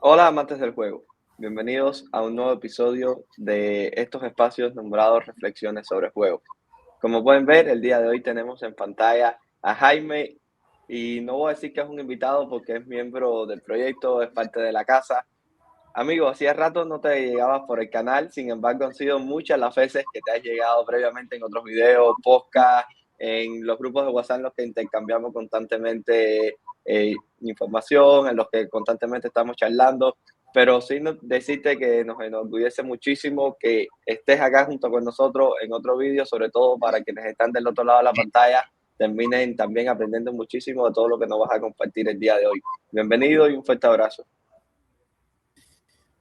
Hola amantes del juego, bienvenidos a un nuevo episodio de estos espacios nombrados Reflexiones sobre Juegos. Como pueden ver, el día de hoy tenemos en pantalla a Jaime y no voy a decir que es un invitado porque es miembro del proyecto, es parte de la casa. Amigo, hacía rato no te llegabas por el canal, sin embargo han sido muchas las veces que te has llegado previamente en otros videos, podcasts, en los grupos de WhatsApp en los que intercambiamos constantemente información, en los que constantemente estamos charlando, pero sí decirte que nos enorgullece muchísimo que estés acá junto con nosotros en otro vídeo, sobre todo para quienes están del otro lado de la pantalla, terminen también aprendiendo muchísimo de todo lo que nos vas a compartir el día de hoy. Bienvenido y un fuerte abrazo.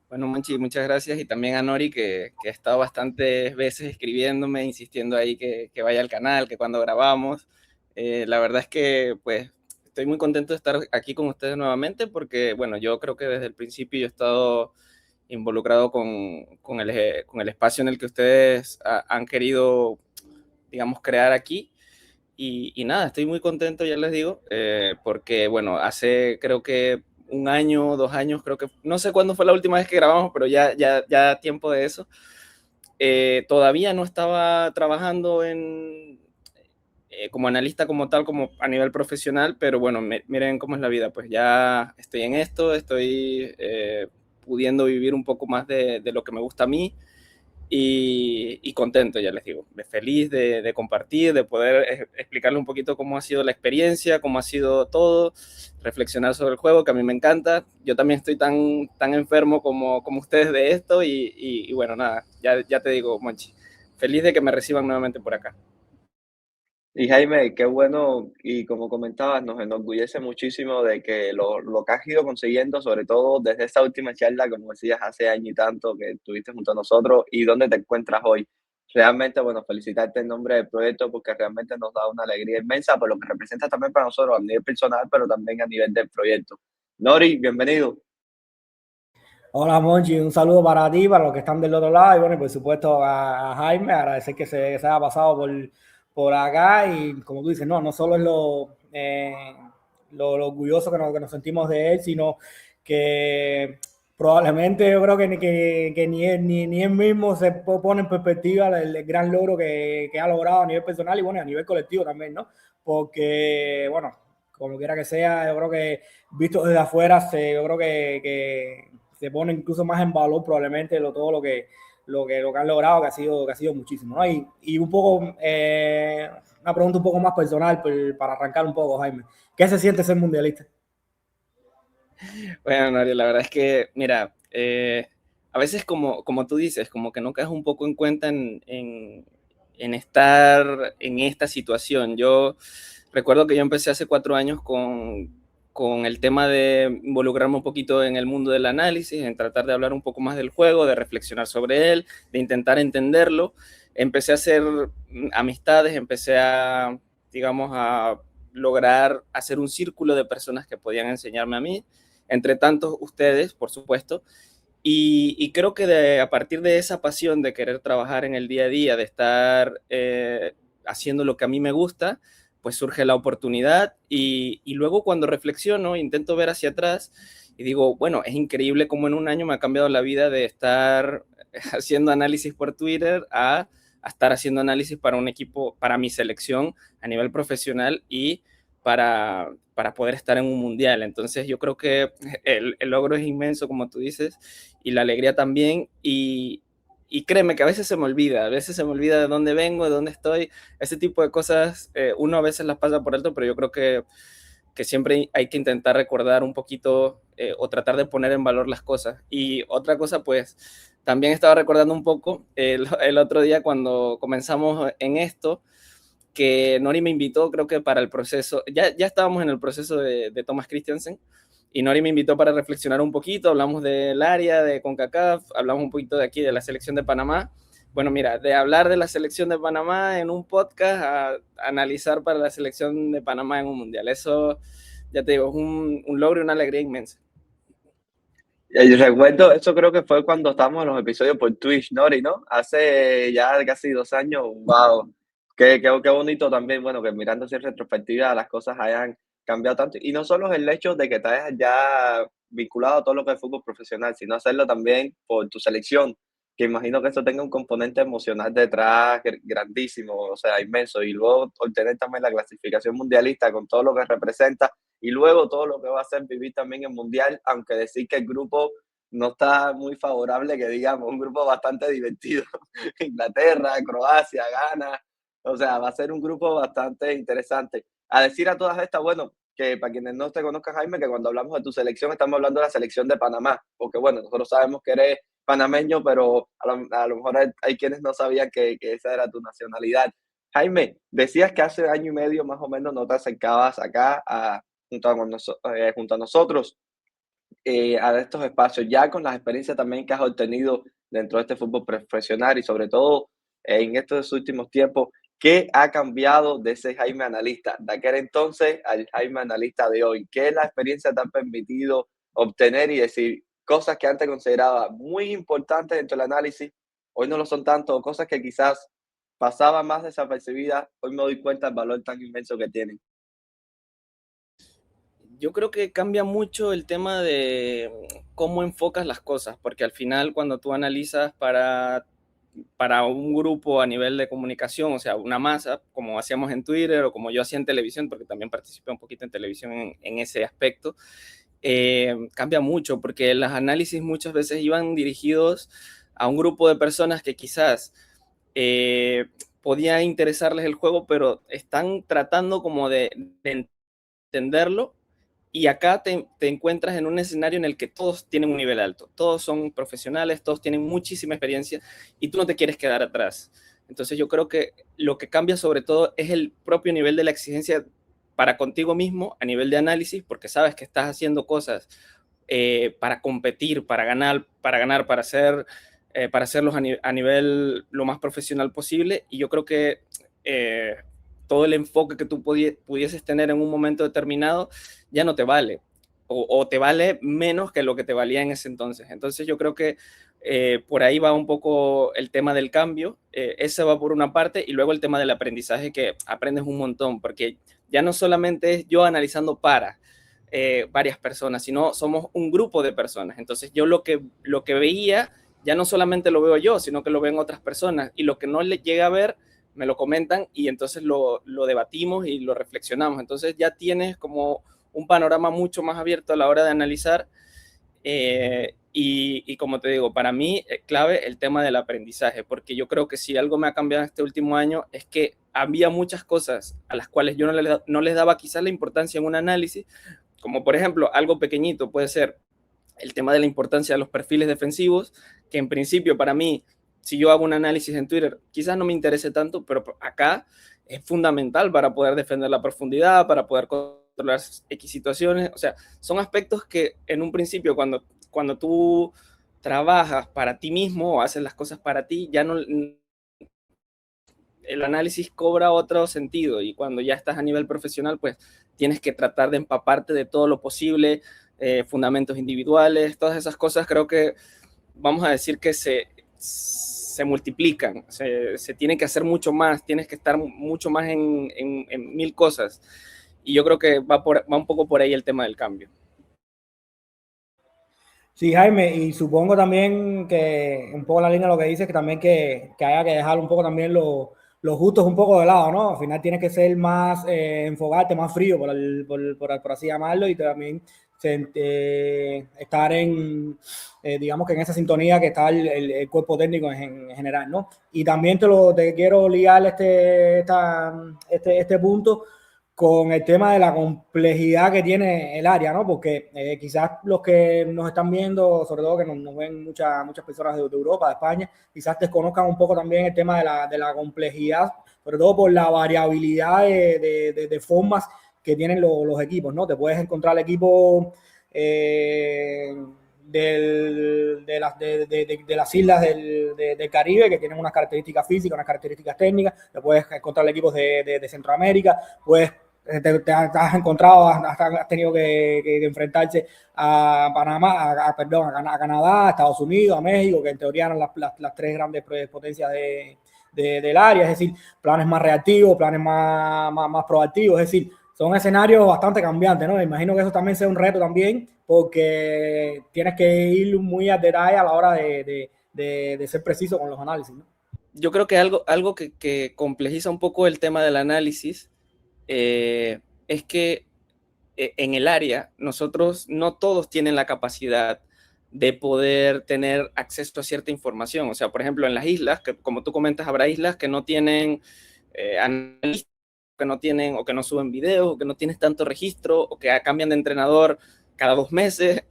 Bueno, Monchi, muchas gracias y también a Nori que ha estado bastantes veces escribiéndome, insistiendo ahí que vaya al canal, que cuando grabamos. La verdad es que pues estoy muy contento de estar aquí con ustedes nuevamente porque, bueno, yo creo que desde el principio yo he estado involucrado con el espacio en el que ustedes han querido, digamos, crear aquí. Y nada, estoy muy contento, ya les digo, porque, bueno, hace creo que un año, 2 años, creo que, no sé cuándo fue la última vez que grabamos, pero ya tiempo de eso. Todavía no estaba trabajando como analista como tal, como a nivel profesional, pero bueno, miren cómo es la vida, pues ya estoy en esto, estoy pudiendo vivir un poco más de lo que me gusta a mí y contento, ya les digo, feliz de compartir, de poder explicarle un poquito cómo ha sido la experiencia, cómo ha sido todo, reflexionar sobre el juego, que a mí me encanta. Yo también estoy tan enfermo como ustedes de esto y bueno, nada, ya te digo, Monchi, feliz de que me reciban nuevamente por acá. Y Jaime, qué bueno, y como comentabas, nos enorgullece muchísimo de que lo que has ido consiguiendo, sobre todo desde esta última charla, como decías, hace año y tanto que estuviste junto a nosotros y dónde te encuentras hoy. Realmente, bueno, felicitarte en nombre del proyecto porque realmente nos da una alegría inmensa por lo que representa también para nosotros a nivel personal, pero también a nivel del proyecto. Nori, bienvenido. Hola Monchi, un saludo para ti, para los que están del otro lado y bueno, y por supuesto a Jaime, agradecer que se haya pasado por acá y como tú dices, no solo es lo orgulloso que nos sentimos de él, sino que probablemente yo creo que ni él mismo se pone en perspectiva el gran logro que ha logrado a nivel personal y bueno, a nivel colectivo también, ¿no? Porque, bueno, como quiera que sea, yo creo que visto desde afuera, yo creo que se pone incluso más en valor probablemente todo lo que han logrado, que ha sido muchísimo, ¿no? Y un poco, una pregunta un poco más personal para arrancar un poco, Jaime. ¿Qué se siente ser mundialista? Bueno, Norio, la verdad es que, mira, a veces como tú dices, como que no caes un poco en cuenta en estar en esta situación. Yo recuerdo que yo empecé hace 4 años con el tema de involucrarme un poquito en el mundo del análisis, en tratar de hablar un poco más del juego, de reflexionar sobre él, de intentar entenderlo. Empecé a hacer amistades, empecé a, digamos, a lograr hacer un círculo de personas que podían enseñarme a mí, entre tantos ustedes, por supuesto, y creo que a partir de esa pasión de querer trabajar en el día a día, de estar haciendo lo que a mí me gusta, pues surge la oportunidad y luego cuando reflexiono, intento ver hacia atrás y digo, bueno, es increíble cómo en un año me ha cambiado la vida de estar haciendo análisis por Twitter a estar haciendo análisis para un equipo, para mi selección a nivel profesional y para poder estar en un mundial. Entonces yo creo que el logro es inmenso, como tú dices, y la alegría también. Y créeme que a veces se me olvida de dónde vengo, de dónde estoy. Ese tipo de cosas uno a veces las pasa por alto, pero yo creo que siempre hay que intentar recordar un poquito o tratar de poner en valor las cosas. Y otra cosa, pues, también estaba recordando un poco el otro día cuando comenzamos en esto, que Nori me invitó, creo que para el proceso, ya estábamos en el proceso de Thomas Christiansen, y Nori me invitó para reflexionar un poquito, hablamos del área de CONCACAF, hablamos un poquito de aquí, de la selección de Panamá. Bueno, mira, de hablar de la selección de Panamá en un podcast a analizar para la selección de Panamá en un mundial. Eso, ya te digo, es un logro y una alegría inmensa. Y recuerdo, eso creo que fue cuando estábamos en los episodios por Twitch, Nori, ¿no? Hace ya casi 2 años, wow. Qué bonito también, bueno, que mirando así en retrospectiva las cosas hayan cambiado tanto. Y no solo es el hecho de que te hayas ya vinculado a todo lo que es fútbol profesional, sino hacerlo también por tu selección, que imagino que eso tenga un componente emocional detrás grandísimo, o sea, inmenso, y luego obtener también la clasificación mundialista con todo lo que representa, y luego todo lo que va a hacer vivir también el mundial, aunque decir que el grupo no está muy favorable, que digamos, un grupo bastante divertido. Inglaterra, Croacia, Ghana, o sea, va a ser un grupo bastante interesante. A decir a todas estas, bueno, que para quienes no te conozcan, Jaime, que cuando hablamos de tu selección estamos hablando de la selección de Panamá, porque bueno, nosotros sabemos que eres panameño, pero a lo mejor hay quienes no sabían que esa era tu nacionalidad. Jaime, decías que hace año y medio más o menos no te acercabas acá junto a nosotros a estos espacios, ya con las experiencias también que has obtenido dentro de este fútbol profesional y sobre todo en estos últimos tiempos, ¿qué ha cambiado de ese Jaime analista de aquel entonces al Jaime analista de hoy? ¿Qué la experiencia te ha permitido obtener y decir cosas que antes consideraba muy importantes dentro del análisis, hoy no lo son tanto, o cosas que quizás pasaban más desapercibidas, hoy me doy cuenta del valor tan inmenso que tienen? Yo creo que cambia mucho el tema de cómo enfocas las cosas, porque al final cuando tú analizas para un grupo a nivel de comunicación, o sea, una masa, como hacíamos en Twitter o como yo hacía en televisión, porque también participé un poquito en televisión en ese aspecto, cambia mucho, porque los análisis muchas veces iban dirigidos a un grupo de personas que quizás podía interesarles el juego, pero están tratando como de entenderlo, y acá te encuentras en un escenario en el que todos tienen un nivel alto, todos son profesionales, todos tienen muchísima experiencia y tú no te quieres quedar atrás. Entonces yo creo que lo que cambia sobre todo es el propio nivel de la exigencia para contigo mismo a nivel de análisis, porque sabes que estás haciendo cosas para competir, para hacerlos a nivel lo más profesional posible. Y yo creo que eh, todo el enfoque que tú pudieses tener en un momento determinado ya no te vale, o te vale menos que lo que te valía en ese entonces. Entonces yo creo que por ahí va un poco el tema del cambio, ese va por una parte, y luego el tema del aprendizaje, que aprendes un montón, porque ya no solamente es yo analizando para varias personas, sino somos un grupo de personas. Entonces yo lo que veía ya no solamente lo veo yo, sino que lo ven otras personas, y lo que no le llega a ver me lo comentan, y entonces lo debatimos y lo reflexionamos. Entonces ya tienes como un panorama mucho más abierto a la hora de analizar. Y como te digo, para mí es clave el tema del aprendizaje, porque yo creo que si algo me ha cambiado este último año es que había muchas cosas a las cuales yo no les daba quizás la importancia en un análisis, como por ejemplo algo pequeñito puede ser el tema de la importancia de los perfiles defensivos, que en principio para mí, si yo hago un análisis en Twitter, quizás no me interese tanto, pero acá es fundamental para poder defender la profundidad, para poder controlar X situaciones. O sea, son aspectos que en un principio, cuando tú trabajas para ti mismo o haces las cosas para ti, ya no, el análisis cobra otro sentido, y cuando ya estás a nivel profesional, pues tienes que tratar de empaparte de todo lo posible, fundamentos individuales, todas esas cosas creo que vamos a decir que se multiplican, se tiene que hacer mucho más, tienes que estar mucho más en mil cosas, y yo creo que va un poco por ahí el tema del cambio. Sí, Jaime, y supongo también que un poco la línea de lo que dices, que también que haya que dejar un poco también los gustos un poco de lado, ¿no? Al final tienes que ser más, enfocarte más frío, por así llamarlo, y también estar digamos que en esa sintonía que está el cuerpo técnico en general, ¿no? Y también te quiero ligar este punto con el tema de la complejidad que tiene el área, ¿no? Porque quizás los que nos están viendo, sobre todo que nos ven muchas personas de Europa, de España, quizás desconozcan un poco también el tema de la complejidad, sobre todo por la variabilidad de formas que tienen los equipos, ¿no? Te puedes encontrar el equipo de las islas del Caribe, que tienen unas características físicas, unas características técnicas. Te puedes encontrar equipos de Centroamérica, pues te has encontrado, has tenido que enfrentarse a Panamá, a Canadá, a Estados Unidos, a México, que en teoría eran las tres grandes potencias del área. Es decir, planes más reactivos, planes más proactivos. Es decir, son escenarios bastante cambiantes, ¿no? Me imagino que eso también sea un reto también, porque tienes que ir muy al detalle a la hora de ser preciso con los análisis, ¿no? Yo creo que algo que complejiza un poco el tema del análisis es que en el área nosotros no todos tienen la capacidad de poder tener acceso a cierta información. O sea, por ejemplo, en las islas, que como tú comentas, habrá islas que no tienen analistas, que no tienen o que no suben videos, o que no tienes tanto registro, o que cambian de entrenador cada 2 meses,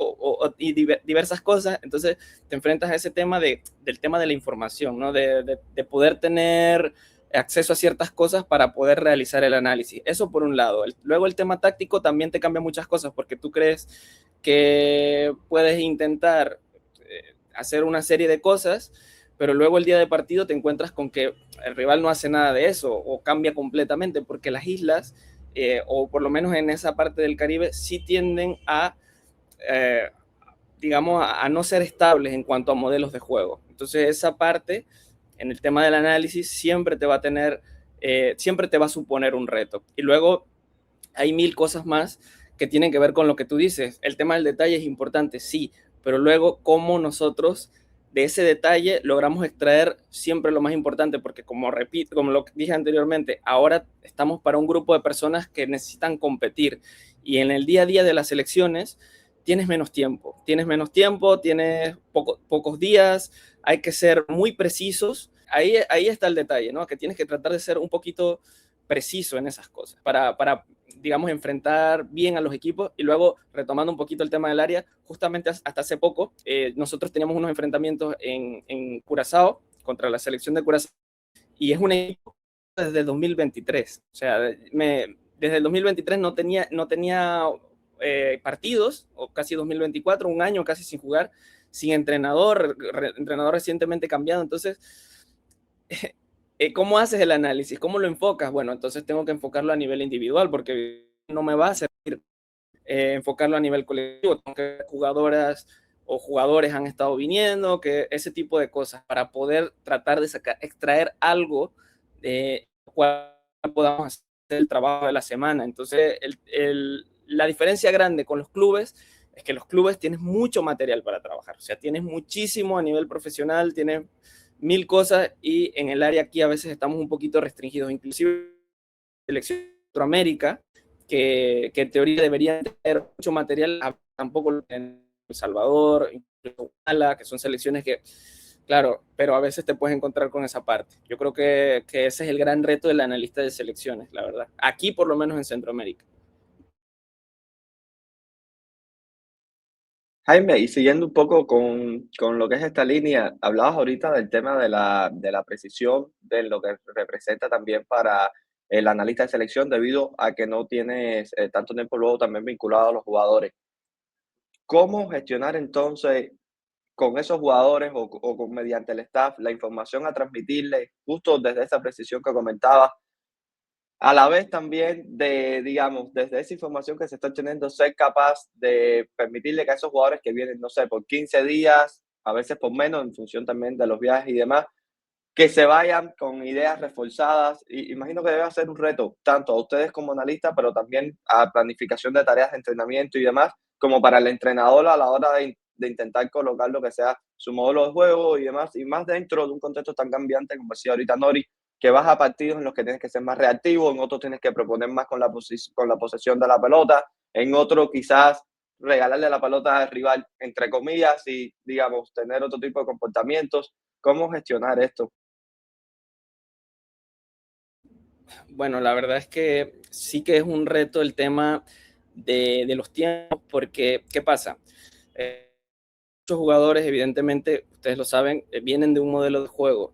y diversas cosas. Entonces te enfrentas a ese tema del tema de la información, ¿no? De poder tener acceso a ciertas cosas para poder realizar el análisis. Eso por un lado. Luego el tema táctico también te cambia muchas cosas, porque tú crees que puedes intentar hacer una serie de cosas, pero luego el día de partido te encuentras con que el rival no hace nada de eso o cambia completamente, porque las islas, o por lo menos en esa parte del Caribe, sí tienden a, digamos, a no ser estables en cuanto a modelos de juego. Entonces esa parte, en el tema del análisis, siempre te va a tener, siempre te va a suponer un reto. Y luego hay 1000 cosas más que tienen que ver con lo que tú dices. El tema del detalle es importante, sí, pero luego cómo nosotros de ese detalle logramos extraer siempre lo más importante, porque como repito, como lo dije anteriormente, ahora estamos para un grupo de personas que necesitan competir, y en el día a día de las selecciones tienes menos tiempo, tienes pocos días, hay que ser muy precisos. Ahí está el detalle, ¿no? Que tienes que tratar de ser un poquito preciso en esas cosas para digamos, enfrentar bien a los equipos. Y luego, retomando un poquito el tema del área, justamente hasta hace poco, nosotros teníamos unos enfrentamientos en Curazao, contra la selección de Curazao, y es un equipo desde el 2023. O sea, desde el 2023 no tenía partidos, o casi 2024, un año casi sin jugar, sin entrenador recientemente cambiado. Entonces, ¿cómo haces el análisis? ¿Cómo lo enfocas? Bueno, entonces tengo que enfocarlo a nivel individual, porque no me va a servir enfocarlo a nivel colectivo. Tengo que jugadoras o jugadores han estado viniendo, que ese tipo de cosas, para poder tratar de extraer algo de cual podamos hacer el trabajo de la semana. Entonces, la diferencia grande con los clubes es que los clubes tienes mucho material para trabajar. O sea, tienes muchísimo a nivel profesional, tienes 1000 cosas, y en el área aquí a veces estamos un poquito restringidos, inclusive selección de Centroamérica, que en teoría deberían tener mucho material, tampoco en El Salvador, incluso Guatemala, que son selecciones que, claro, pero a veces te puedes encontrar con esa parte. Yo creo que ese es el gran reto del analista de selecciones, la verdad. Aquí, por lo menos en Centroamérica. Jaime, y siguiendo un poco con lo que es esta línea, hablabas ahorita del tema de la precisión, de lo que representa también para el analista de selección, debido a que no tienes tanto tiempo luego también vinculado a los jugadores. ¿Cómo gestionar entonces con esos jugadores mediante el staff la información a transmitirles justo desde esa precisión que comentabas? A la vez también de, digamos, desde esa información que se está obteniendo, ser capaz de permitirle que a esos jugadores que vienen, no sé, por 15 días, a veces por menos, en función también de los viajes y demás, que se vayan con ideas reforzadas. Y imagino que debe ser un reto, tanto a ustedes como analistas, pero también a planificación de tareas de entrenamiento y demás, como para el entrenador a la hora de intentar colocar lo que sea su modelo de juego y demás, y más dentro de un contexto tan cambiante, como decía ahorita Nori, que vas a partidos en los que tienes que ser más reactivo, en otros tienes que proponer más con la posesión de la pelota, en otro quizás regalarle la pelota al rival, entre comillas, y, digamos, tener otro tipo de comportamientos. ¿Cómo gestionar esto? Bueno, la verdad es que sí que es un reto el tema de los tiempos, porque, ¿qué pasa? Muchos jugadores, evidentemente, ustedes lo saben, vienen de un modelo de juego.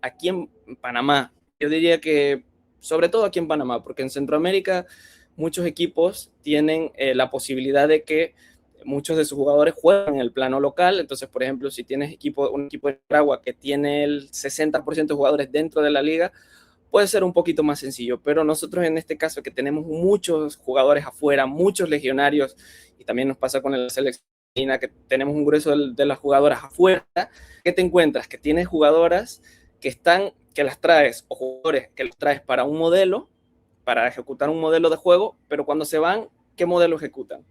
Aquí en Panamá, yo diría que, sobre todo aquí en Panamá, porque en Centroamérica muchos equipos tienen la posibilidad de que muchos de sus jugadores jueguen en el plano local. Entonces, por ejemplo, si tienes un equipo de Nicaragua que tiene el 60% de jugadores dentro de la liga, puede ser un poquito más sencillo, pero nosotros en este caso, que tenemos muchos jugadores afuera, muchos legionarios, y también nos pasa con la selección, que tenemos un grueso de las jugadoras afuera, ¿qué te encuentras? Que tienes jugadoras que las traes, o jugadores que los traes para un modelo, para ejecutar un modelo de juego, pero cuando se van, ¿qué modelo ejecutan?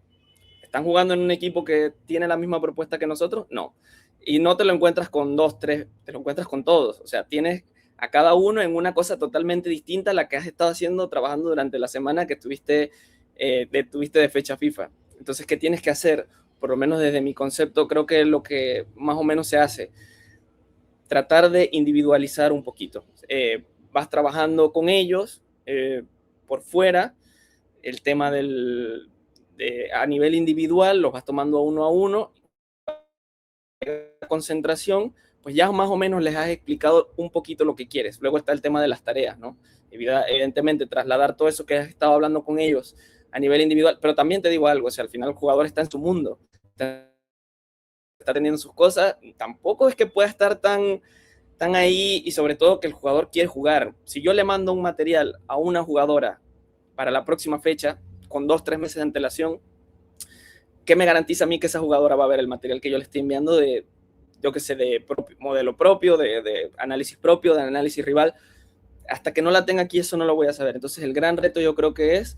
¿Están jugando en un equipo que tiene la misma propuesta que nosotros? No. Y no te lo encuentras con 2, 3, te lo encuentras con todos. O sea, tienes a cada uno en una cosa totalmente distinta a la que has estado haciendo, trabajando durante la semana que tuviste de fecha FIFA. Entonces, ¿qué tienes que hacer? Por lo menos desde mi concepto, creo que lo que más o menos se hace, tratar de individualizar un poquito. Vas trabajando con ellos por fuera, el tema a nivel individual, los vas tomando uno a uno, concentración, pues ya más o menos les has explicado un poquito lo que quieres. Luego está el tema de las tareas, ¿no? Evidentemente, trasladar todo eso que has estado hablando con ellos a nivel individual, pero también te digo algo, o sea, al final el jugador está en su mundo, está teniendo sus cosas, tampoco es que pueda estar tan ahí, y sobre todo que el jugador quiere jugar. Si yo le mando un material a una jugadora para la próxima fecha, con 2-3 meses de antelación, ¿qué me garantiza a mí que esa jugadora va a ver el material que yo le estoy enviando de modelo propio, de análisis propio, de análisis rival? Hasta que no la tenga aquí, eso no lo voy a saber. Entonces, el gran reto yo creo que es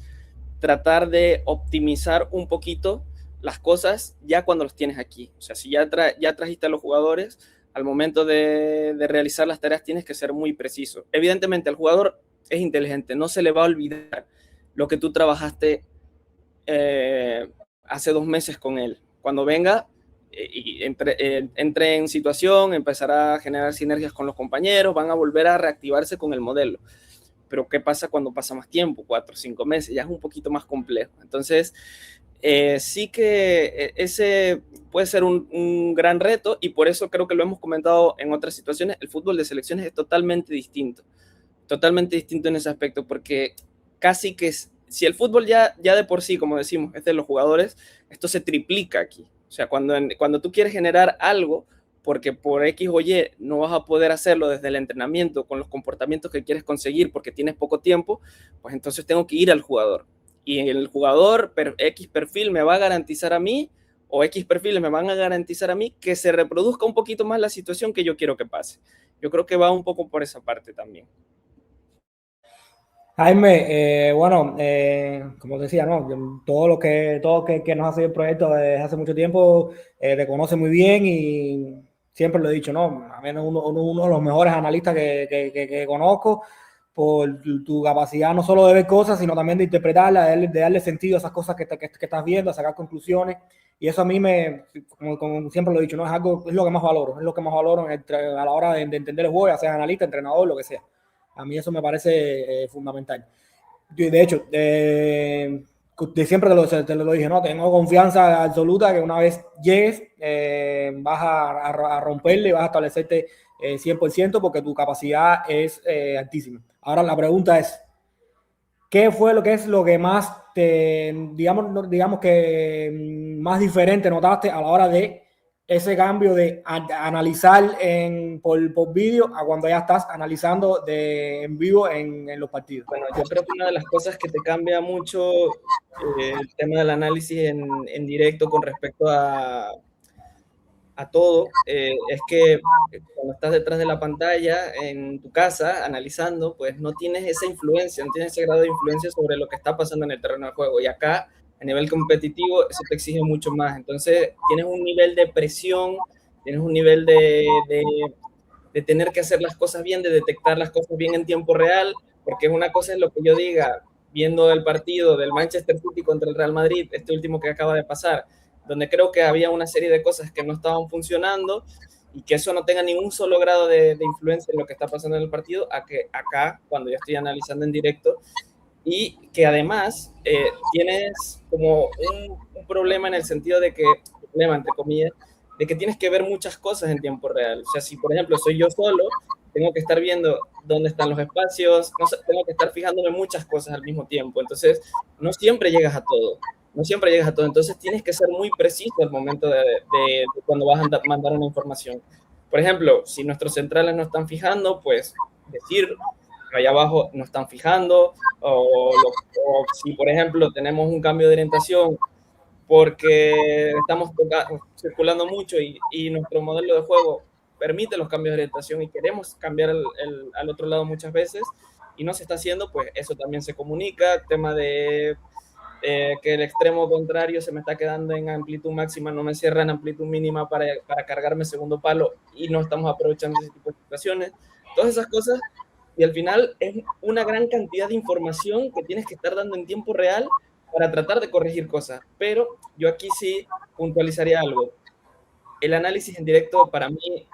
tratar de optimizar un poquito las cosas ya cuando los tienes aquí. O sea, si ya trajiste a los jugadores, al momento de realizar las tareas tienes que ser muy preciso. Evidentemente, el jugador es inteligente, no se le va a olvidar lo que tú trabajaste hace 2 meses con él. Cuando venga y entre en situación, empezará a generar sinergias con los compañeros, van a volver a reactivarse con el modelo. Pero ¿qué pasa cuando pasa más tiempo? 4 o 5 meses, ya es un poquito más complejo. Entonces, sí que ese puede ser un gran reto, y por eso creo que lo hemos comentado en otras situaciones. El fútbol de selecciones es totalmente distinto en ese aspecto, porque casi que si el fútbol ya de por sí, como decimos, es de los jugadores, esto se triplica aquí. O sea, cuando tú quieres generar algo, porque por X o Y no vas a poder hacerlo desde el entrenamiento con los comportamientos que quieres conseguir porque tienes poco tiempo, pues entonces tengo que ir al jugador. Y el jugador X perfil me va a garantizar a mí, o X perfiles me van a garantizar a mí, que se reproduzca un poquito más la situación que yo quiero que pase. Yo creo que va un poco por esa parte también. Jaime, bueno, como decía, ¿no? Todo que nos ha seguido el proyecto desde hace mucho tiempo te conoce muy bien, y siempre lo he dicho, ¿no? A menos uno de los mejores analistas que conozco, por tu capacidad no solo de ver cosas, sino también de interpretarlas, de darle sentido a esas cosas que estás viendo, a sacar conclusiones. Y eso a mí como siempre lo he dicho, ¿no? Es lo que más valoro, a la hora de entender el juego, ya sea analista, entrenador, lo que sea. A mí eso me parece fundamental. De hecho, de siempre te lo dije, ¿no? Tengo confianza absoluta que una vez llegues vas a romperle y vas a establecerte 100%, porque tu capacidad es altísima. Ahora la pregunta es, ¿qué fue lo que más digamos que más diferente notaste a la hora de ese cambio de analizar por vídeo a cuando ya estás analizando en vivo en los partidos? Bueno, yo creo que una de las cosas que te cambia mucho el tema del análisis en directo con respecto a todo, es que cuando estás detrás de la pantalla en tu casa analizando, pues no tienes esa influencia, no tienes ese grado de influencia sobre lo que está pasando en el terreno de juego. Y acá, a nivel competitivo, eso te exige mucho más. Entonces, tienes un nivel de presión, tienes un nivel de tener que hacer las cosas bien, de detectar las cosas bien en tiempo real, porque una cosa es lo que yo diga viendo el partido del Manchester City contra el Real Madrid, este último que acaba de pasar, donde creo que había una serie de cosas que no estaban funcionando, y que eso no tenga ningún solo grado de influencia en lo que está pasando en el partido, a que acá, cuando yo estoy analizando en directo, y que además tienes como un problema en el sentido de que, problema entre comillas, de que tienes que ver muchas cosas en tiempo real. O sea, si por ejemplo soy yo solo, tengo que estar viendo dónde están los espacios, no sé, tengo que estar fijándome en muchas cosas al mismo tiempo. Entonces, no siempre llegas a todo. Entonces, tienes que ser muy preciso al momento de cuando vas a mandar una información. Por ejemplo, si nuestros centrales no están fijando, pues decir allá abajo no están fijando, o si por ejemplo tenemos un cambio de orientación porque estamos circulando mucho y nuestro modelo de juego permite los cambios de orientación y queremos cambiar al otro lado muchas veces, y no se está haciendo, pues eso también se comunica. Tema de que el extremo contrario se me está quedando en amplitud máxima, no me cierra en amplitud mínima para cargarme segundo palo y no estamos aprovechando ese tipo de situaciones. Todas esas cosas, y al final es una gran cantidad de información que tienes que estar dando en tiempo real para tratar de corregir cosas. Pero yo aquí sí puntualizaría algo. El análisis en directo para mí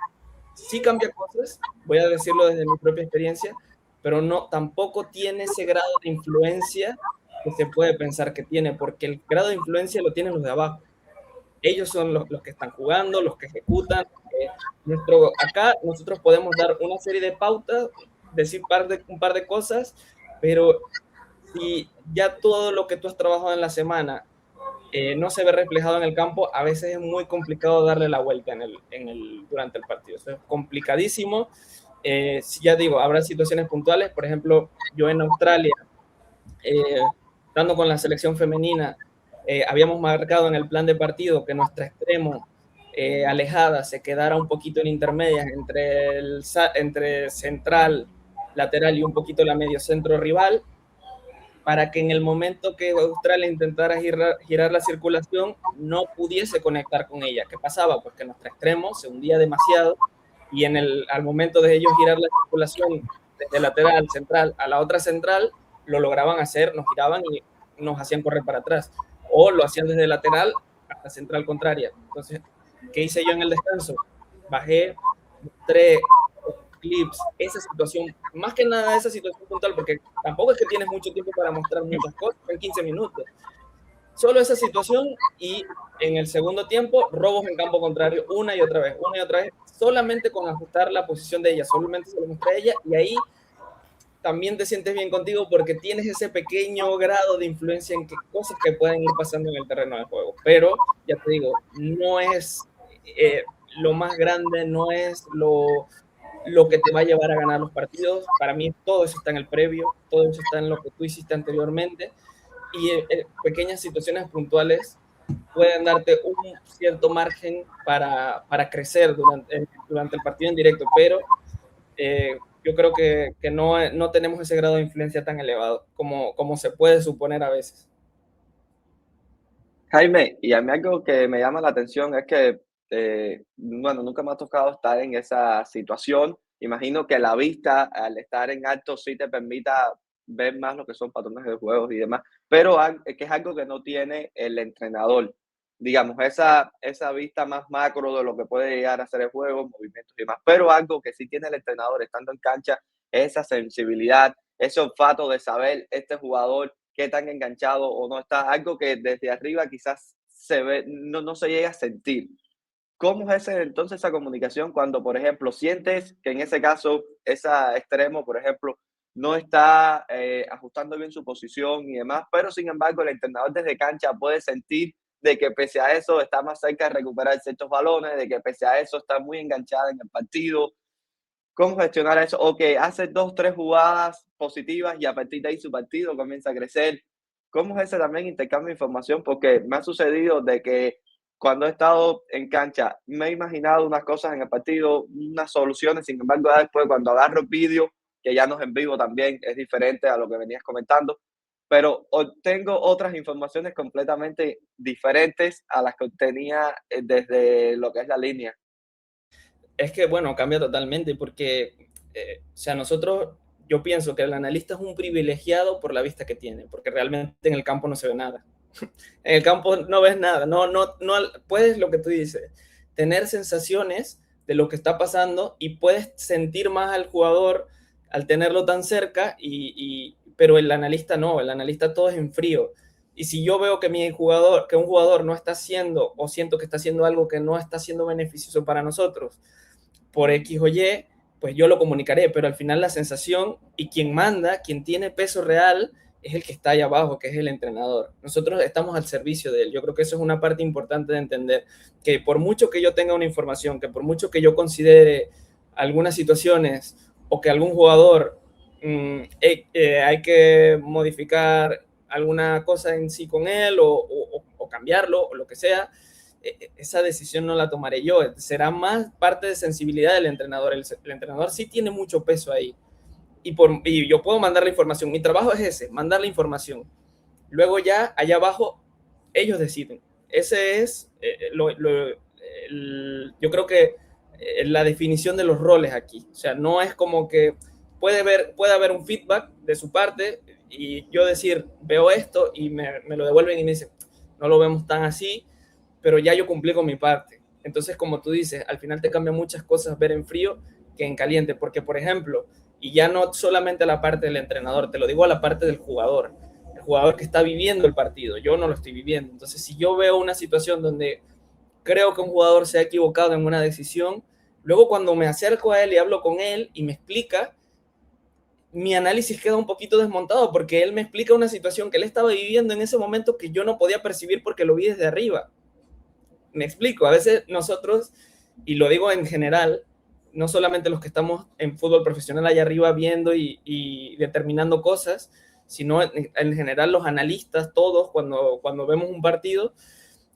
sí cambia cosas, voy a decirlo desde mi propia experiencia, pero no, tampoco tiene ese grado de influencia que se puede pensar que tiene, porque el grado de influencia lo tienen los de abajo. Ellos son los que están jugando, los que ejecutan. Acá nosotros podemos dar una serie de pautas, decir un par de cosas, pero si ya todo lo que tú has trabajado en la semana no se ve reflejado en el campo, a veces es muy complicado darle la vuelta durante el partido. Eso es complicadísimo. Si ya digo, habrá situaciones puntuales. Por ejemplo, yo en Australia, estando con la selección femenina, habíamos marcado en el plan de partido que nuestra extremo alejada se quedara un poquito en intermedias entre central, lateral y un poquito la medio centro rival, para que en el momento que Australia intentara girar la circulación no pudiese conectar con ella. ¿Qué pasaba? Pues que nuestro extremo se hundía demasiado y al momento de ellos girar la circulación desde lateral, central a la otra central, lo lograban hacer, nos giraban y nos hacían correr para atrás. O lo hacían desde lateral hasta central contraria. Entonces, ¿qué hice yo en el descanso? Bajé, mostré clips, esa situación, más que nada esa situación puntual, porque tampoco es que tienes mucho tiempo para mostrar muchas cosas, en 15 minutos. Solo esa situación, y en el segundo tiempo, robos en campo contrario una y otra vez, solamente con ajustar la posición de ella, solamente se lo mostré a ella, y ahí también te sientes bien contigo porque tienes ese pequeño grado de influencia en qué cosas que pueden ir pasando en el terreno de juego. Pero, ya te digo, no es lo más grande, no es lo que te va a llevar a ganar los partidos. Para mí todo eso está en el previo, todo eso está en lo que tú hiciste anteriormente, y pequeñas situaciones puntuales pueden darte un cierto margen para crecer durante el partido en directo, pero yo creo que no tenemos ese grado de influencia tan elevado como se puede suponer a veces. Jaime, y a mí algo que me llama la atención es que, bueno, nunca me ha tocado estar en esa situación. Imagino que la vista, al estar en alto, sí te permita ver más lo que son patrones de juegos y demás, pero que es algo que no tiene el entrenador. Digamos, esa vista más macro de lo que puede llegar a ser el juego, movimientos y demás, pero algo que sí tiene el entrenador estando en cancha es esa sensibilidad, ese olfato de saber este jugador qué tan enganchado o no está, algo que desde arriba quizás se ve, no se llega a sentir. ¿Cómo es entonces esa comunicación cuando, por ejemplo, sientes que en ese caso, ese extremo, por ejemplo, no está ajustando bien su posición y demás, pero sin embargo el entrenador desde cancha puede sentir de que pese a eso está más cerca de recuperar ciertos balones, de que pese a eso está muy enganchada en el partido? ¿Cómo gestionar eso? O que hace 2, 3 jugadas positivas y a partir de ahí su partido comienza a crecer. ¿Cómo es ese también intercambio de información? Porque me ha sucedido de que cuando he estado en cancha me he imaginado unas cosas en el partido, unas soluciones, sin embargo, ya después cuando agarro el vídeo, que ya no es en vivo también, es diferente a lo que venías comentando, pero obtengo otras informaciones completamente diferentes a las que obtenía desde lo que es la línea. Es que, bueno, cambia totalmente porque, o sea, yo pienso que el analista es un privilegiado por la vista que tiene, porque realmente en el campo no se ve nada. En el campo no ves nada, no puedes, lo que tú dices, tener sensaciones de lo que está pasando y puedes sentir más al jugador al tenerlo tan cerca, pero el analista no, el analista todo es en frío. Y si yo veo que un jugador no está haciendo, o siento que está haciendo algo que no está siendo beneficioso para nosotros, por X o Y, pues yo lo comunicaré, pero al final la sensación y quien manda, quien tiene peso real, es el que está ahí abajo, que es el entrenador. Nosotros estamos al servicio de él. Yo creo que eso es una parte importante de entender, que por mucho que yo tenga una información, que por mucho que yo considere algunas situaciones o que algún jugador hay que modificar alguna cosa en sí con él o cambiarlo o lo que sea, esa decisión no la tomaré yo. Será más parte de sensibilidad del entrenador. El entrenador sí tiene mucho peso ahí. y yo puedo mandar la información. Mi trabajo es ese, mandar la información. Luego ya allá abajo ellos deciden. Ese es yo creo que la definición de los roles aquí. O sea, no es como que puede haber un feedback de su parte y yo decir, veo esto y me lo devuelven y me dicen, no lo vemos tan así, pero ya yo cumplí con mi parte. Entonces, como tú dices, al final te cambia muchas cosas ver en frío que en caliente, porque, por ejemplo, y ya no solamente la parte del entrenador, te lo digo a la parte del jugador, el jugador que está viviendo el partido, yo no lo estoy viviendo. Entonces, si yo veo una situación donde creo que un jugador se ha equivocado en una decisión, luego cuando me acerco a él y hablo con él y me explica, mi análisis queda un poquito desmontado porque él me explica una situación que él estaba viviendo en ese momento que yo no podía percibir porque lo vi desde arriba. Me explico, a veces nosotros, y lo digo en general, no solamente los que estamos en fútbol profesional allá arriba viendo y determinando cosas, sino en general los analistas, todos, cuando vemos un partido,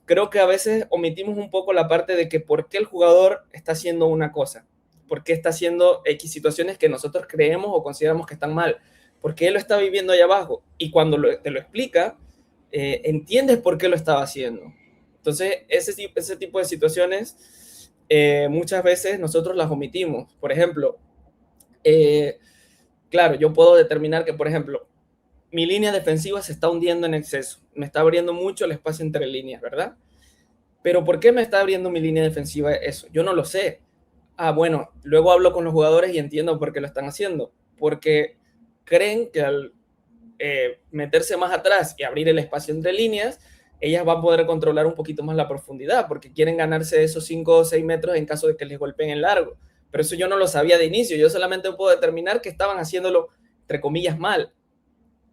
creo que a veces omitimos un poco la parte de que por qué el jugador está haciendo una cosa, por qué está haciendo X situaciones que nosotros creemos o consideramos que están mal, porque él lo está viviendo allá abajo y cuando te lo explica, entiendes por qué lo estaba haciendo. Entonces, ese tipo de situaciones muchas veces nosotros las omitimos. Por ejemplo, claro, yo puedo determinar que, por ejemplo, mi línea defensiva se está hundiendo en exceso. Me está abriendo mucho el espacio entre líneas, ¿verdad? Pero ¿por qué me está abriendo mi línea defensiva eso? Yo no lo sé. Ah, bueno, luego hablo con los jugadores y entiendo por qué lo están haciendo. Porque creen que al meterse más atrás y abrir el espacio entre líneas, ellas van a poder controlar un poquito más la profundidad, porque quieren ganarse esos 5 o 6 metros en caso de que les golpeen en largo. Pero eso yo no lo sabía de inicio. Yo solamente puedo determinar que estaban haciéndolo, entre comillas, mal.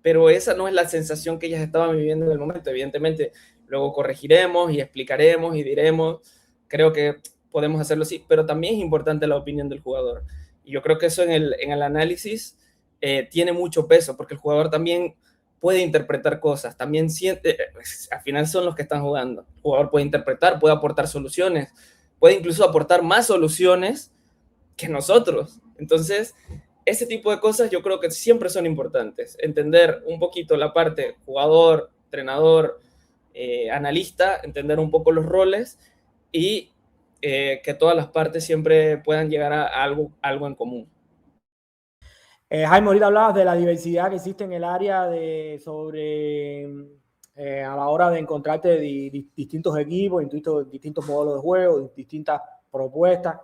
Pero esa no es la sensación que ellas estaban viviendo en el momento. Evidentemente, luego corregiremos y explicaremos y diremos, creo que podemos hacerlo así, pero también es importante la opinión del jugador. Y yo creo que eso en el análisis tiene mucho peso, porque el jugador también puede interpretar cosas, también siente, al final son los que están jugando. El jugador puede interpretar, puede aportar soluciones, puede incluso aportar más soluciones que nosotros. Entonces, ese tipo de cosas yo creo que siempre son importantes. Entender un poquito la parte jugador, entrenador, analista, entender un poco los roles y que todas las partes siempre puedan llegar a algo en común. Jaime, ahorita hablabas de la diversidad que existe en el área sobre a la hora de encontrarte distintos equipos, distintos modelos de juego, distintas propuestas.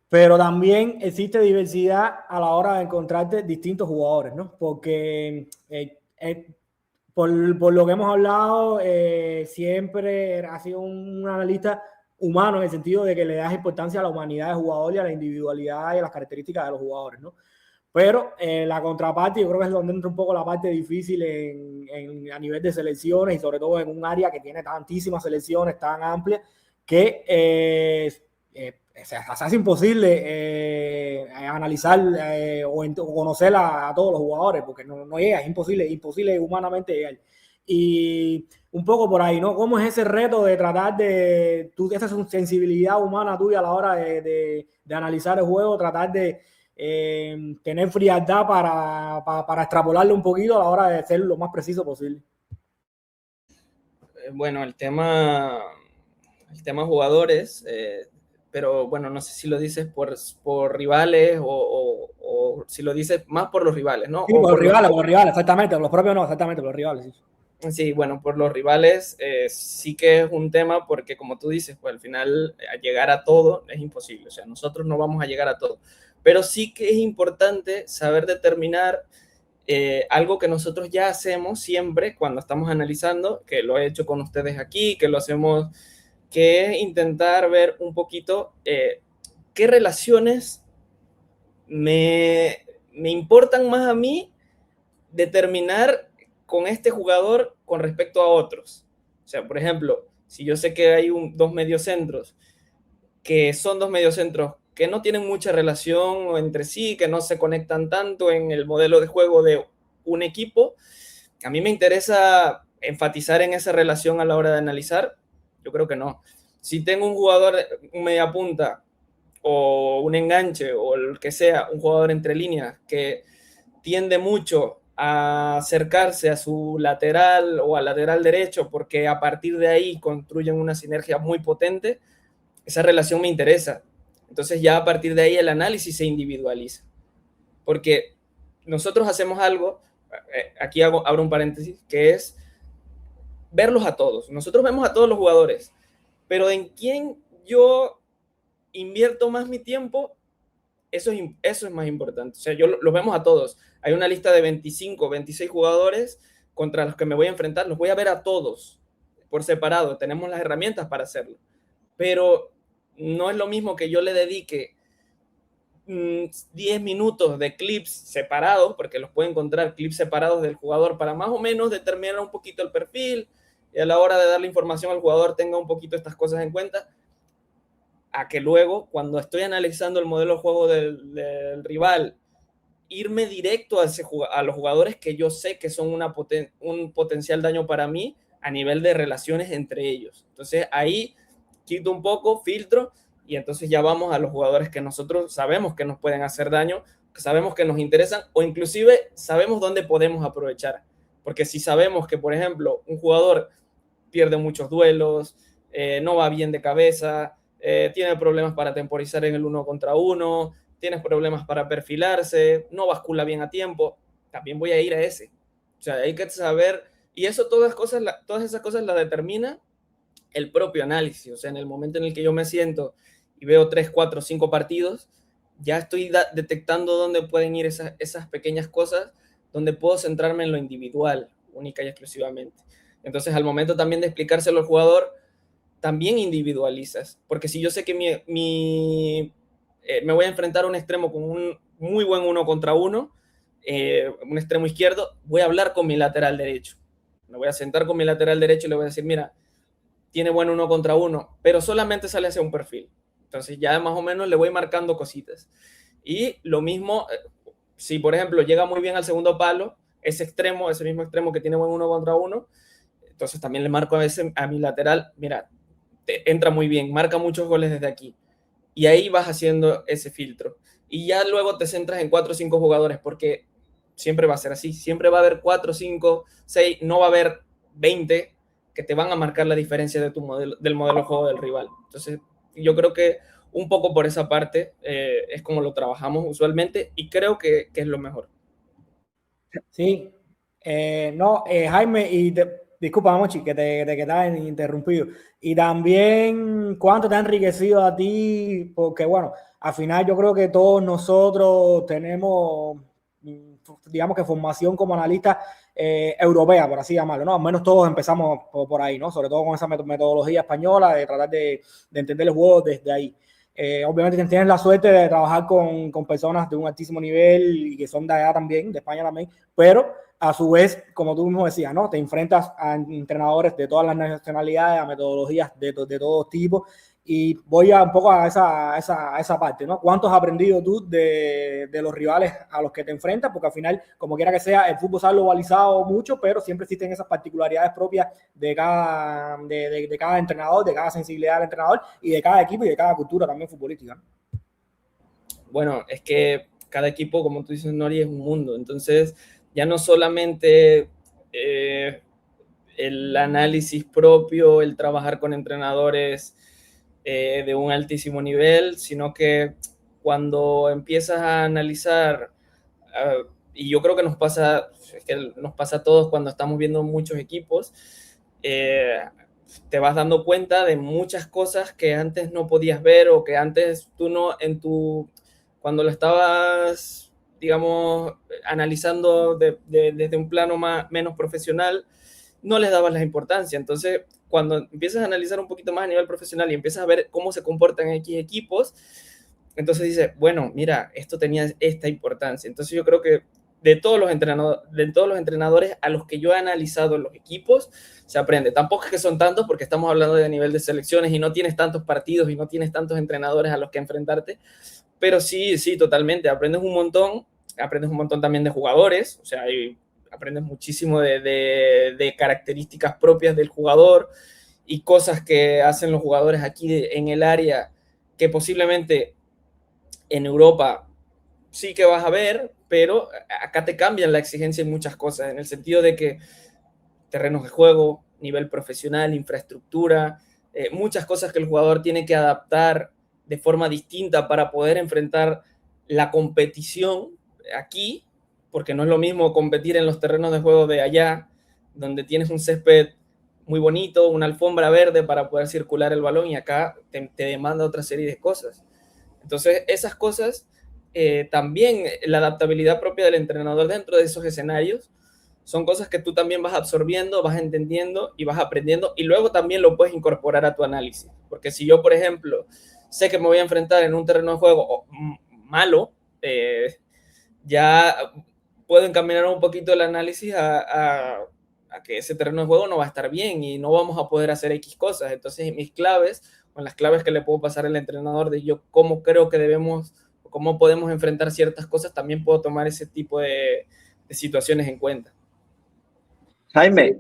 Pero también existe diversidad a la hora de encontrarte distintos jugadores, ¿no? Porque por lo que hemos hablado, siempre ha sido un analista humano en el sentido de que le das importancia a la humanidad del jugador y a la individualidad y a las características de los jugadores, ¿no? Pero la contraparte, yo creo que es donde entra un poco la parte difícil a nivel de selecciones y sobre todo en un área que tiene tantísimas selecciones tan amplias que se hace imposible analizar o conocer a todos los jugadores porque no llega, es imposible humanamente llegar. Y un poco por ahí, ¿no? ¿Cómo es ese reto de tratar esa sensibilidad humana tuya a la hora de analizar el juego, tratar de tener frialdad para extrapolarlo un poquito a la hora de ser lo más preciso posible? Bueno, el tema jugadores, pero bueno, no sé si lo dices por rivales o si lo dices más por los rivales, ¿no? Sí, por los rivales, exactamente, los propios no, exactamente, por los rivales, sí. Sí, bueno, por los rivales sí que es un tema porque como tú dices, pues al final llegar a todo es imposible, o sea, nosotros no vamos a llegar a todo, pero sí que es importante saber determinar algo que nosotros ya hacemos siempre cuando estamos analizando, que lo he hecho con ustedes aquí, que lo hacemos, que es intentar ver un poquito qué relaciones me importan más a mí determinar con este jugador con respecto a otros. O sea, por ejemplo, si yo sé que hay dos mediocentros, que son dos mediocentros que no tienen mucha relación entre sí, que no se conectan tanto en el modelo de juego de un equipo, a mí me interesa enfatizar en esa relación a la hora de analizar. Yo creo que no. Si tengo un jugador, un mediapunta o un enganche o el que sea, un jugador entre líneas que tiende mucho a acercarse a su lateral o al lateral derecho porque a partir de ahí construyen una sinergia muy potente, esa relación me interesa. Entonces ya a partir de ahí el análisis se individualiza. Porque nosotros hacemos algo, aquí abro un paréntesis, que es verlos a todos. Nosotros vemos a todos los jugadores, pero en quién yo invierto más mi tiempo, eso es más importante. O sea, yo los vemos a todos. Hay una lista de 25, 26 jugadores contra los que me voy a enfrentar. Los voy a ver a todos por separado. Tenemos las herramientas para hacerlo. Pero no es lo mismo que yo le dedique 10 minutos de clips separados, porque los puedo encontrar clips separados del jugador para más o menos determinar un poquito el perfil y a la hora de darle información al jugador tenga un poquito estas cosas en cuenta, a que luego, cuando estoy analizando el modelo de juego del rival, irme directo a los jugadores que yo sé que son un potencial daño para mí a nivel de relaciones entre ellos. Entonces ahí quito un poco, filtro, y entonces ya vamos a los jugadores que nosotros sabemos que nos pueden hacer daño, que sabemos que nos interesan, o inclusive sabemos dónde podemos aprovechar. Porque si sabemos que, por ejemplo, un jugador pierde muchos duelos, no va bien de cabeza, tiene problemas para temporizar en el 1 contra 1, tiene problemas para perfilarse, no bascula bien a tiempo, también voy a ir a ese. O sea, hay que saber, y eso todas esas cosas las determina el propio análisis. O sea, en el momento en el que yo me siento y veo 3, 4, 5 partidos, ya estoy detectando dónde pueden ir esas pequeñas cosas, donde puedo centrarme en lo individual, única y exclusivamente. Entonces, al momento también de explicárselo al jugador, también individualizas, porque si yo sé que me voy a enfrentar a un extremo con un muy buen 1 contra 1, un extremo izquierdo, voy a hablar con mi lateral derecho. Me voy a sentar con mi lateral derecho y le voy a decir, mira, tiene buen 1 contra 1, pero solamente sale hacia un perfil. Entonces ya más o menos le voy marcando cositas. Y lo mismo, si por ejemplo llega muy bien al segundo palo, ese mismo extremo que tiene buen 1 contra 1, entonces también le marco a mi lateral, mira, entra muy bien, marca muchos goles desde aquí. Y ahí vas haciendo ese filtro. Y ya luego te centras en 4 o 5 jugadores, porque siempre va a ser así. Siempre va a haber 4, 5, 6, no va a haber 20 que te van a marcar la diferencia del modelo de juego del rival. Entonces, yo creo que un poco por esa parte es como lo trabajamos usualmente y creo que es lo mejor. Sí, no, Jaime, y disculpa, Mochi, que te quedaba interrumpido. Y también, ¿cuánto te ha enriquecido a ti? Porque, bueno, al final yo creo que todos nosotros tenemos, digamos que formación como analistas europea, por así llamarlo, ¿no? Al menos todos empezamos por ahí, ¿no? Sobre todo con esa metodología española de tratar de entender el juego desde ahí. Obviamente tienes la suerte de trabajar con personas de un altísimo nivel y que son de allá también, de España también, pero a su vez, como tú mismo decías, ¿no? Te enfrentas a entrenadores de todas las nacionalidades, a metodologías de todos tipos, y voy un poco a esa parte, ¿no? ¿Cuánto has aprendido tú de los rivales a los que te enfrentas? Porque al final, como quiera que sea, el fútbol se ha globalizado mucho, pero siempre existen esas particularidades propias de cada entrenador, de cada sensibilidad del entrenador y de cada equipo y de cada cultura también futbolística. Bueno, es que cada equipo, como tú dices, Nori, es un mundo. Entonces, ya no solamente el análisis propio, el trabajar con entrenadores de un altísimo nivel, sino que cuando empiezas a analizar, y yo creo que nos pasa a todos cuando estamos viendo muchos equipos, te vas dando cuenta de muchas cosas que antes no podías ver o que antes tú no cuando lo estabas, digamos, analizando desde un plano menos profesional, no les dabas la importancia. Entonces, cuando empiezas a analizar un poquito más a nivel profesional y empiezas a ver cómo se comportan X equipos, entonces dices, bueno, mira, esto tenía esta importancia. Entonces yo creo que de todos los entrenadores a los que yo he analizado en los equipos, se aprende. Tampoco es que son tantos porque estamos hablando de nivel de selecciones y no tienes tantos partidos y no tienes tantos entrenadores a los que enfrentarte, pero sí, totalmente, aprendes un montón también de jugadores, o sea, aprendes muchísimo de características propias del jugador y cosas que hacen los jugadores aquí en el área que posiblemente En Europa sí que vas a ver, pero acá te cambian la exigencia en muchas cosas, en el sentido de que terrenos de juego, nivel profesional, infraestructura, muchas cosas que el jugador tiene que adaptar de forma distinta para poder enfrentar la competición aquí, porque no es lo mismo competir en los terrenos de juego de allá, donde tienes un césped muy bonito, una alfombra verde para poder circular el balón, y acá te demanda otra serie de cosas. Entonces, esas cosas, también la adaptabilidad propia del entrenador dentro de esos escenarios, son cosas que tú también vas absorbiendo, vas entendiendo y vas aprendiendo, y luego también lo puedes incorporar a tu análisis. Porque si yo, por ejemplo, sé que me voy a enfrentar en un terreno de juego malo, ya puedo encaminar un poquito el análisis a que ese terreno de juego no va a estar bien y no vamos a poder hacer X cosas. Entonces, mis claves, con las claves que le puedo pasar al entrenador de yo cómo creo que debemos, cómo podemos enfrentar ciertas cosas, también puedo tomar ese tipo de situaciones en cuenta. Jaime,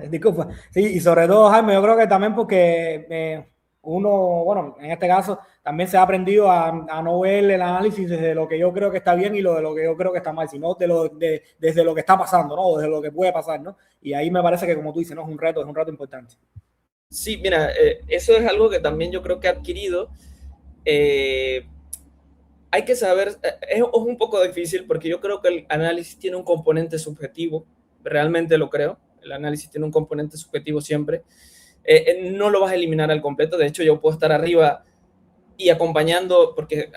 Disculpa. Sí, y sobre todo, Jaime, yo creo que también porque uno, bueno, en este caso, también se ha aprendido a no ver el análisis desde lo que yo creo que está bien y de lo que yo creo que está mal, sino desde lo que está pasando, ¿no? Desde lo que puede pasar, ¿no? Y ahí me parece que, como tú dices, ¿no? Es un reto importante. Sí, mira, eso es algo que también yo creo que he adquirido. Hay que saber, es un poco difícil porque yo creo que el análisis tiene un componente subjetivo, realmente lo creo, el análisis tiene un componente subjetivo siempre, no lo vas a eliminar al completo, de hecho yo puedo estar arriba y acompañando, porque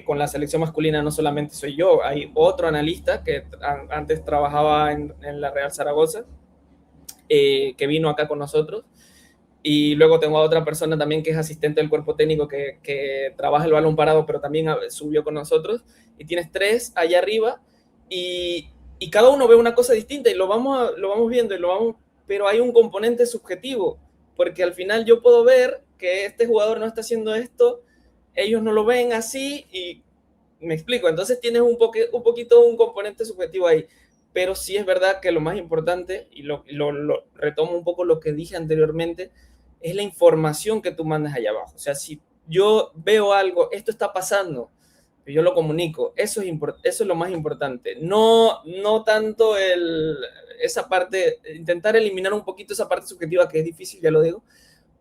con la selección masculina no solamente soy yo, hay otro analista que antes trabajaba en la Real Zaragoza, que vino acá con nosotros, y luego tengo a otra persona también que es asistente del cuerpo técnico que trabaja el balón parado, pero también subió con nosotros. Y tienes 3 allá arriba y cada uno ve una cosa distinta y lo vamos viendo pero hay un componente subjetivo, porque al final yo puedo ver que este jugador no está haciendo esto, ellos no lo ven así y me explico. Entonces tienes un poquito un componente subjetivo ahí. Pero sí es verdad que lo más importante, y lo retomo un poco lo que dije anteriormente, es la información que tú mandas allá abajo. O sea, si yo veo algo, esto está pasando, yo lo comunico, eso es lo más importante. No tanto esa parte, intentar eliminar un poquito esa parte subjetiva que es difícil, ya lo digo,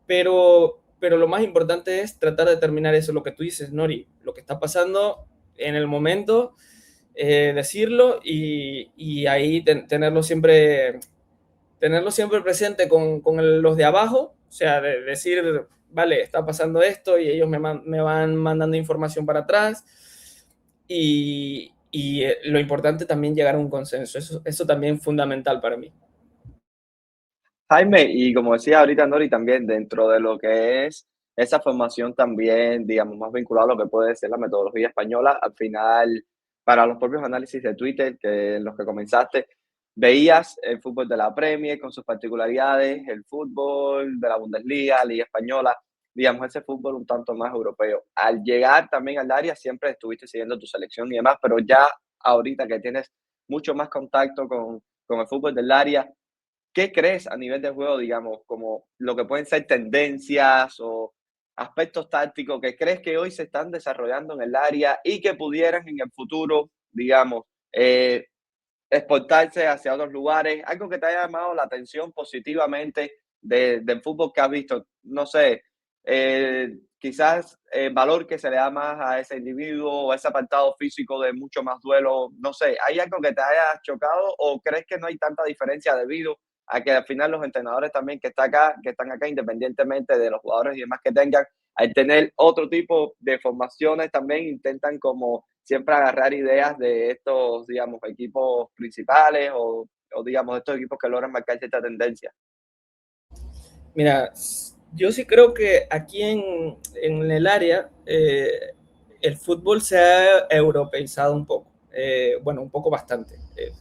pero lo más importante es tratar de determinar eso, lo que tú dices, Nori, lo que está pasando en el momento, decirlo y ahí tenerlo siempre presente con los de abajo, o sea, decir, vale, está pasando esto y ellos me van mandando información para atrás y lo importante también llegar a un consenso, eso también es fundamental para mí. Jaime, y como decía ahorita Nori, también dentro de lo que es esa formación también, digamos, más vinculado a lo que puede ser la metodología española, al final, para los propios análisis de Twitter, que en los que comenzaste, veías el fútbol de la Premier con sus particularidades, el fútbol de la Bundesliga, Liga Española, digamos, ese fútbol un tanto más europeo. Al llegar también al área, siempre estuviste siguiendo tu selección y demás, pero ya ahorita que tienes mucho más contacto con el fútbol del área, ¿qué crees a nivel de juego, digamos, como lo que pueden ser tendencias o aspectos tácticos que crees que hoy se están desarrollando en el área y que pudieran en el futuro, digamos, exportarse hacia otros lugares? Algo que te haya llamado la atención positivamente del fútbol que has visto. No sé, quizás el valor que se le da más a ese individuo o ese apartado físico de mucho más duelo. No sé, ¿hay algo que te haya chocado o crees que no hay tanta diferencia debido a que al final los entrenadores también que están acá, independientemente de los jugadores y demás que tengan, al tener otro tipo de formaciones, también intentan como siempre agarrar ideas de estos, digamos, equipos principales o digamos, estos equipos que logran marcar cierta tendencia? Mira, yo sí creo que aquí en el área el fútbol se ha europeizado un poco, bueno, un poco bastante.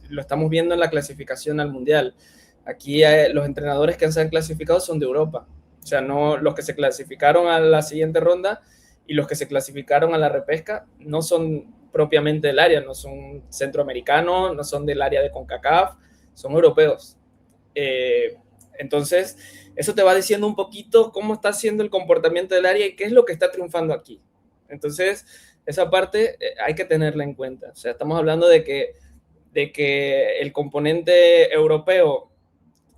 Lo estamos viendo en la clasificación al Mundial. Aquí los entrenadores que se han clasificado son de Europa. O sea, no los que se clasificaron a la siguiente ronda y los que se clasificaron a la repesca no son propiamente del área, no son centroamericanos, no son del área de CONCACAF, son europeos. Entonces, eso te va diciendo un poquito cómo está siendo el comportamiento del área y qué es lo que está triunfando aquí. Entonces, esa parte hay que tenerla en cuenta. O sea, estamos hablando de que el componente europeo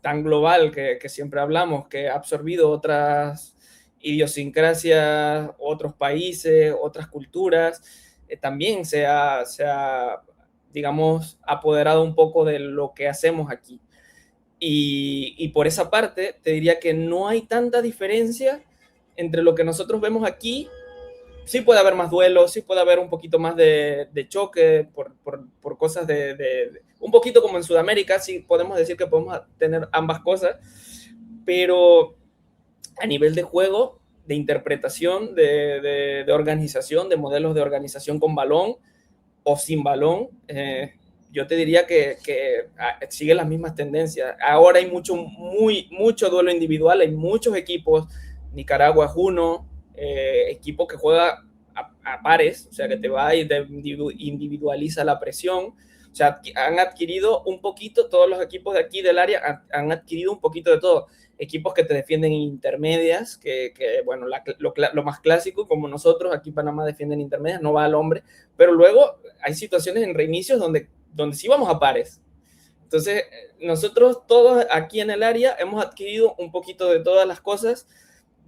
tan global que siempre hablamos, que ha absorbido otras idiosincrasias, otros países, otras culturas, también se ha, digamos, apoderado un poco de lo que hacemos aquí. Y por esa parte, te diría que no hay tanta diferencia entre lo que nosotros vemos aquí. Sí puede haber más duelos, sí puede haber un poquito más de choque por cosas un poquito como en Sudamérica, sí podemos decir que podemos tener ambas cosas, pero a nivel de juego, de interpretación, de organización, de modelos de organización con balón o sin balón, yo te diría que sigue las mismas tendencias. Ahora hay mucho duelo individual, hay muchos equipos, Nicaragua es uno, equipo que juega a pares, o sea, que te va y te individualiza la presión. O sea, han adquirido un poquito, todos los equipos de aquí del área han adquirido un poquito de todo. Equipos que te defienden intermedias, bueno, lo más clásico, como nosotros aquí en Panamá defienden intermedias, no va al hombre, pero luego hay situaciones en reinicios donde sí vamos a pares. Entonces, nosotros todos aquí en el área hemos adquirido un poquito de todas las cosas.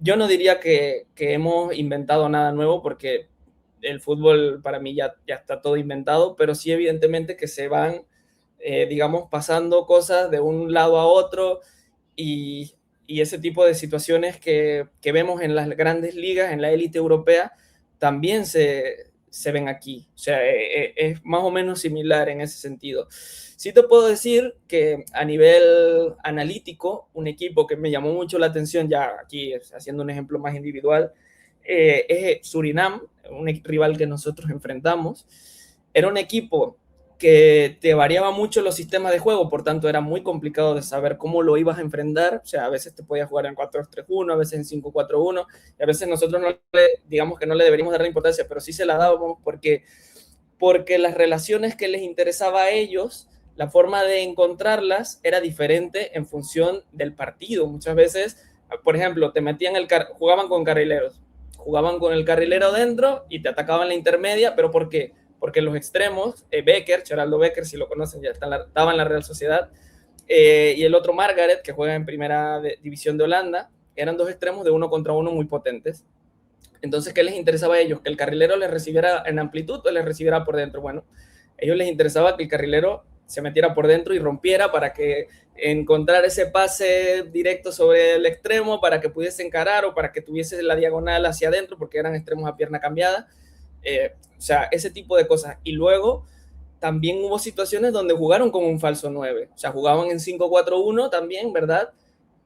Yo no diría que hemos inventado nada nuevo, porque el fútbol para mí ya está todo inventado, pero sí evidentemente que se van, digamos, pasando cosas de un lado a otro, y ese tipo de situaciones que vemos en las grandes ligas, en la élite europea, también se ven aquí. O sea, es más o menos similar en ese sentido. Sí te puedo decir que a nivel analítico, un equipo que me llamó mucho la atención, ya aquí haciendo un ejemplo más individual, es Surinam, un rival que nosotros enfrentamos. Era un equipo que te variaba mucho los sistemas de juego, por tanto era muy complicado de saber cómo lo ibas a enfrentar. O sea, a veces te podías jugar en 4-3-1, a veces en 5-4-1, y a veces nosotros digamos que no le deberíamos dar la importancia, pero sí se la dábamos porque las relaciones que les interesaba a ellos, la forma de encontrarlas era diferente en función del partido. Muchas veces, por ejemplo, jugaban con carrileros, jugaban con el carrilero dentro y te atacaban la intermedia, pero ¿por qué? Porque los extremos, Becker, Geraldo Becker, si lo conocen, ya estaba en la Real Sociedad, y el otro Margaret, que juega en primera división de Holanda, eran dos extremos de 1-contra-1 muy potentes. Entonces, ¿qué les interesaba a ellos? ¿Que el carrilero les recibiera en amplitud o les recibiera por dentro? Bueno, a ellos les interesaba que el carrilero se metiera por dentro y rompiera, para que encontrar ese pase directo sobre el extremo, para que pudiese encarar o para que tuviese la diagonal hacia adentro, porque eran extremos a pierna cambiada. O sea, ese tipo de cosas. Y luego también hubo situaciones donde jugaron con un falso 9. O sea, jugaban en 5-4-1 también, ¿verdad?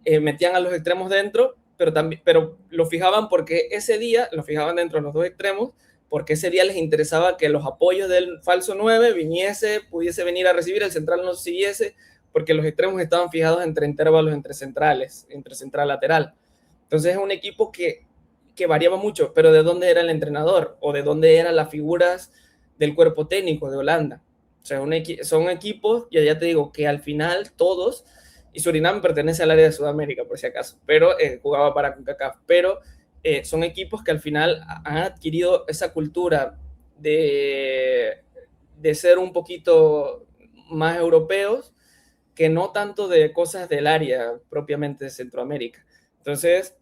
Metían a los extremos dentro, pero lo fijaban porque ese día, lo fijaban dentro de los dos extremos, porque ese día les interesaba que los apoyos del falso 9 pudiese venir a recibir, el central no siguiese, porque los extremos estaban fijados entre intervalos, entre centrales, entre central lateral. Entonces es un equipo que variaba mucho, pero ¿de dónde era el entrenador? ¿O de dónde eran las figuras del cuerpo técnico de Holanda? O sea, son equipos, ya te digo, que al final todos, y Surinam pertenece al área de Sudamérica, por si acaso, pero jugaba para CONCACAF, pero son equipos que al final han adquirido esa cultura de ser un poquito más europeos, que no tanto de cosas del área propiamente de Centroamérica. Entonces,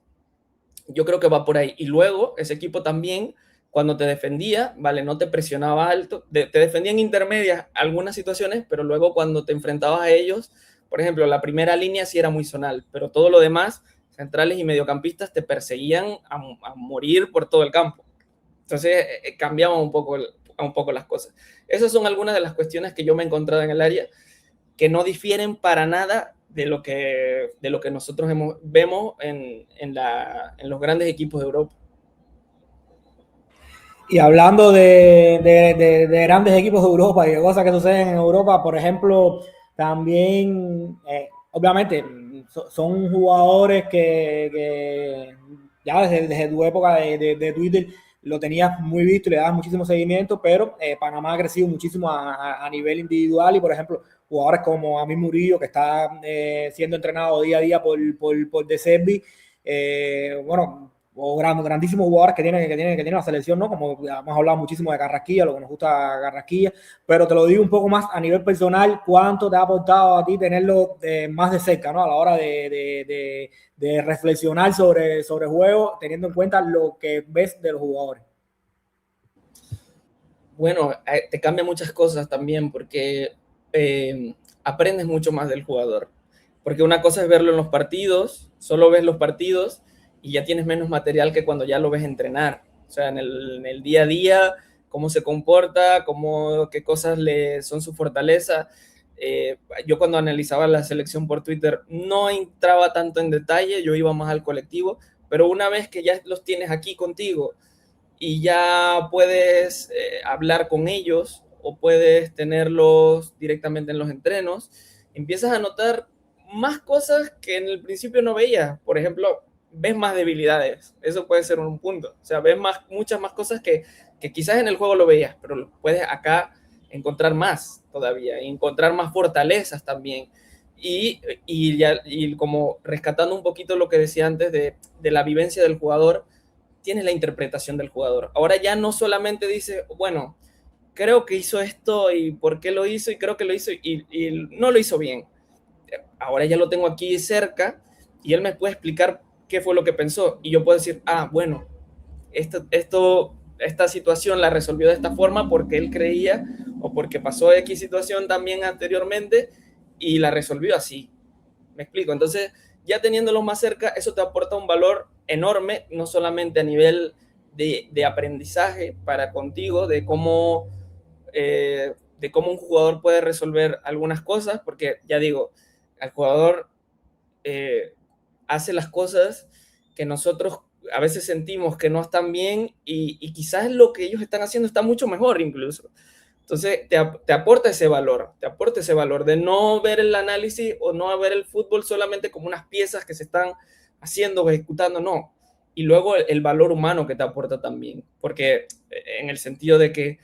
yo creo que va por ahí. Y luego, ese equipo también, cuando te defendía, ¿vale? No te presionaba alto, te defendía en intermedias algunas situaciones, pero luego cuando te enfrentabas a ellos, por ejemplo, la primera línea sí era muy zonal, pero todo lo demás, centrales y mediocampistas, te perseguían a morir por todo el campo. Entonces, cambiaban un poco las cosas. Esas son algunas de las cuestiones que yo me he encontrado en el área, que no difieren para nada de lo que nosotros vemos en los grandes equipos de Europa. Y hablando de grandes equipos de Europa y de cosas que suceden en Europa, por ejemplo, también, obviamente, son jugadores que ya desde tu época de Twitter lo tenías muy visto y le dabas muchísimo seguimiento, pero Panamá ha crecido muchísimo a nivel individual, y por ejemplo, jugadores como Amir Murillo, que está siendo entrenado día a día por De Zerbi, bueno, o grandísimos jugadores que tiene la selección, ¿no? Como hemos hablado muchísimo de Carrasquilla, lo que nos gusta Carrasquilla, pero te lo digo un poco más a nivel personal, ¿cuánto te ha aportado a ti tenerlo más de cerca, ¿no? A la hora de reflexionar sobre juego, teniendo en cuenta lo que ves de los jugadores. Bueno, te cambia muchas cosas también porque aprendes mucho más del jugador. Porque una cosa es verlo en los partidos, solo ves los partidos y ya tienes menos material que cuando ya lo ves entrenar. O sea, en el día a día, cómo se comporta, qué cosas son su fortaleza. Yo cuando analizaba la selección por Twitter no entraba tanto en detalle, yo iba más al colectivo, pero una vez que ya los tienes aquí contigo y ya puedes hablar con ellos o puedes tenerlos directamente en los entrenos, empiezas a notar más cosas que en el principio no veías. Por ejemplo, ves más debilidades. Eso puede ser un punto. O sea, ves muchas más cosas que quizás en el juego lo veías, pero puedes acá encontrar más todavía, y encontrar más fortalezas también. Y como rescatando un poquito lo que decía antes de la vivencia del jugador, tienes la interpretación del jugador. Ahora ya no solamente dice, bueno, creo que hizo esto y por qué lo hizo y creo que lo hizo y no lo hizo bien. Ahora ya lo tengo aquí cerca y él me puede explicar qué fue lo que pensó y yo puedo decir, bueno, esta situación la resolvió de esta forma porque él creía o porque pasó X situación también anteriormente y la resolvió así. ¿Me explico? Entonces, ya teniéndolo más cerca, eso te aporta un valor enorme, no solamente a nivel de aprendizaje para contigo, de cómo un jugador puede resolver algunas cosas, porque ya digo, el jugador hace las cosas que nosotros a veces sentimos que no están bien y quizás lo que ellos están haciendo está mucho mejor incluso. Entonces te aporta ese valor de no ver el análisis o no ver el fútbol solamente como unas piezas que se están haciendo o ejecutando, no. Y luego el valor humano que te aporta también, porque en el sentido de que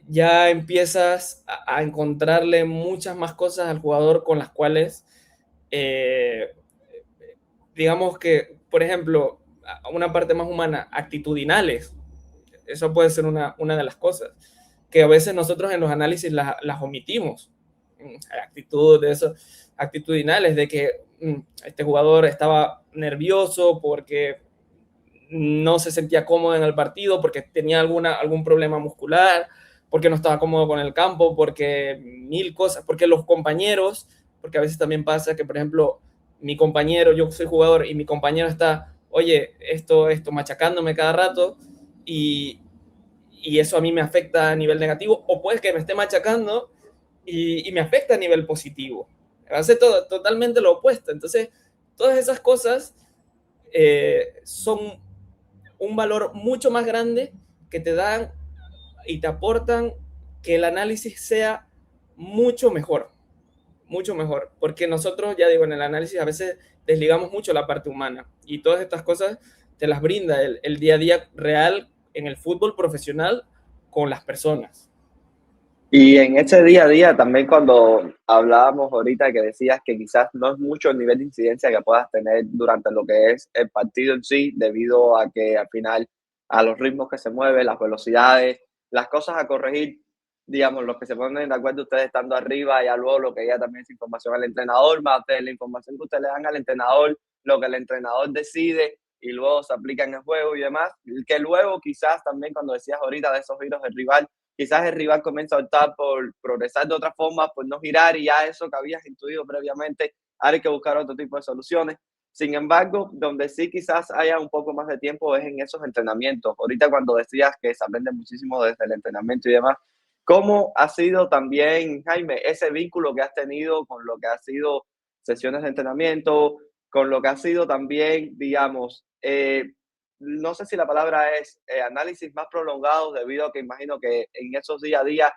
ya empiezas a encontrarle muchas más cosas al jugador con las cuales, digamos que, por ejemplo, una parte más humana, actitudinales, eso puede ser una de las cosas que a veces nosotros en los análisis las omitimos. Actitud de eso, actitudinales, de que este jugador estaba nervioso porque no se sentía cómodo en el partido, porque tenía algún problema muscular, porque no estaba cómodo con el campo, porque mil cosas, porque los compañeros, porque a veces también pasa que, por ejemplo, mi compañero, yo soy jugador y mi compañero está, oye, esto machacándome cada rato y eso a mí me afecta a nivel negativo, o puede que me esté machacando y me afecta a nivel positivo. Hace totalmente lo opuesto. Entonces, todas esas cosas son un valor mucho más grande que te dan y te aportan que el análisis sea mucho mejor, porque nosotros, ya digo, en el análisis a veces desligamos mucho la parte humana y todas estas cosas te las brinda el día a día real en el fútbol profesional con las personas. Y en ese día a día, también cuando hablábamos ahorita que decías que quizás no es mucho el nivel de incidencia que puedas tener durante lo que es el partido en sí, debido a que al final a los ritmos que se mueven, las velocidades, las cosas a corregir, digamos, los que se ponen de acuerdo ustedes estando arriba, ya luego lo que ya también es información al entrenador, más ustedes la información que ustedes le dan al entrenador, lo que el entrenador decide y luego se aplica en el juego y demás, que luego quizás también cuando decías ahorita de esos giros del rival, quizás el rival comienza a optar por progresar de otra forma, por no girar y ya eso que habías intuido previamente, hay que buscar otro tipo de soluciones. Sin embargo, donde sí quizás haya un poco más de tiempo es en esos entrenamientos. Ahorita cuando decías que se aprende muchísimo desde el entrenamiento y demás, ¿cómo ha sido también, Jaime, ese vínculo que has tenido con lo que ha sido sesiones de entrenamiento, con lo que ha sido también, digamos, no sé si la palabra es análisis más prolongados, debido a que imagino que en esos día a día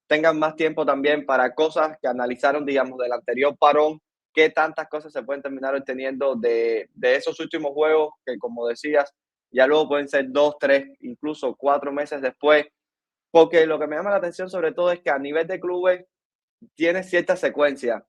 tengan más tiempo también para cosas que analizaron, digamos, del anterior parón, qué tantas cosas se pueden terminar obteniendo de esos últimos juegos, que como decías, ya luego pueden ser 2, 3, incluso 4 meses después, porque lo que me llama la atención sobre todo es que a nivel de clubes tiene cierta secuencia.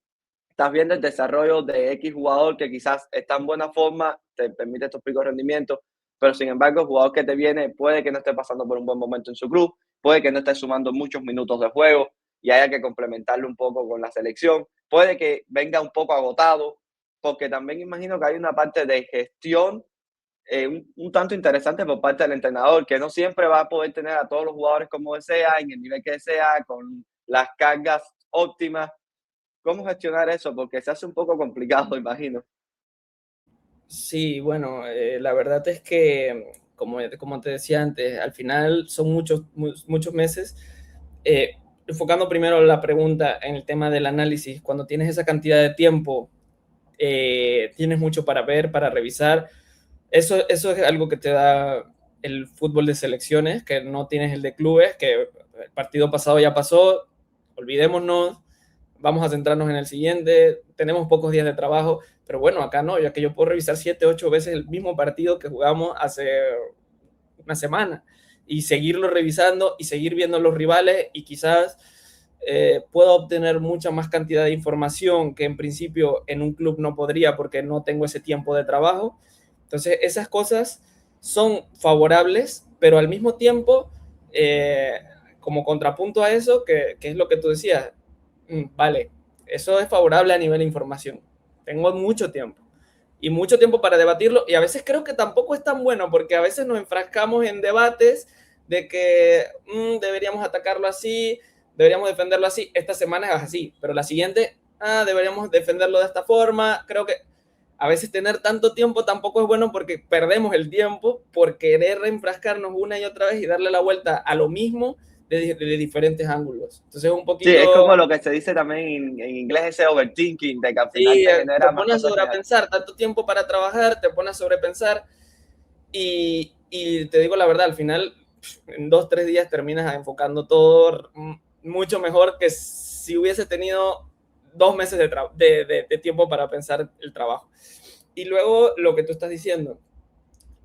Estás viendo el desarrollo de X jugador que quizás está en buena forma, te permite estos picos de rendimiento, pero sin embargo el jugador que te viene puede que no esté pasando por un buen momento en su club, puede que no esté sumando muchos minutos de juego y haya que complementarlo un poco con la selección, puede que venga un poco agotado, porque también imagino que hay una parte de gestión un tanto interesante por parte del entrenador, que no siempre va a poder tener a todos los jugadores como desea, en el nivel que desea, con las cargas óptimas. ¿Cómo gestionar eso? Porque se hace un poco complicado, imagino. Sí, bueno, la verdad es que, como te decía antes, al final son muchos meses. Enfocando primero la pregunta en el tema del análisis, cuando tienes esa cantidad de tiempo, tienes mucho para ver, para revisar. Eso es algo que te da el fútbol de selecciones, que no tienes el de clubes, que el partido pasado ya pasó, olvidémonos, vamos a centrarnos en el siguiente, tenemos pocos días de trabajo, pero bueno, acá no, ya que yo puedo revisar 7, 8 veces el mismo partido que jugamos hace una semana y seguirlo revisando y seguir viendo los rivales y quizás puedo obtener mucha más cantidad de información que en principio en un club no podría porque no tengo ese tiempo de trabajo. Entonces esas cosas son favorables, pero al mismo tiempo, como contrapunto a eso, que es lo que tú decías, vale, eso es favorable a nivel de información. Tengo mucho tiempo y mucho tiempo para debatirlo y a veces creo que tampoco es tan bueno porque a veces nos enfrascamos en debates de que deberíamos atacarlo así, deberíamos defenderlo así, esta semana es así, pero la siguiente, deberíamos defenderlo de esta forma. Creo que a veces tener tanto tiempo tampoco es bueno porque perdemos el tiempo por querer enfrascarnos una y otra vez y darle la vuelta a lo mismo de diferentes ángulos. Entonces es un Sí, poquito... es como lo que se dice también en inglés, ese overthinking, de que al final Sí, te te genera más pones a cosas negativas. sobrepensar, tanto tiempo para trabajar, te pones a sobrepensar y te digo la verdad, al final en 2, 3 días terminas enfocando todo mucho mejor que si hubiese tenido 2 meses de tiempo para pensar el trabajo. Y luego lo que tú estás diciendo,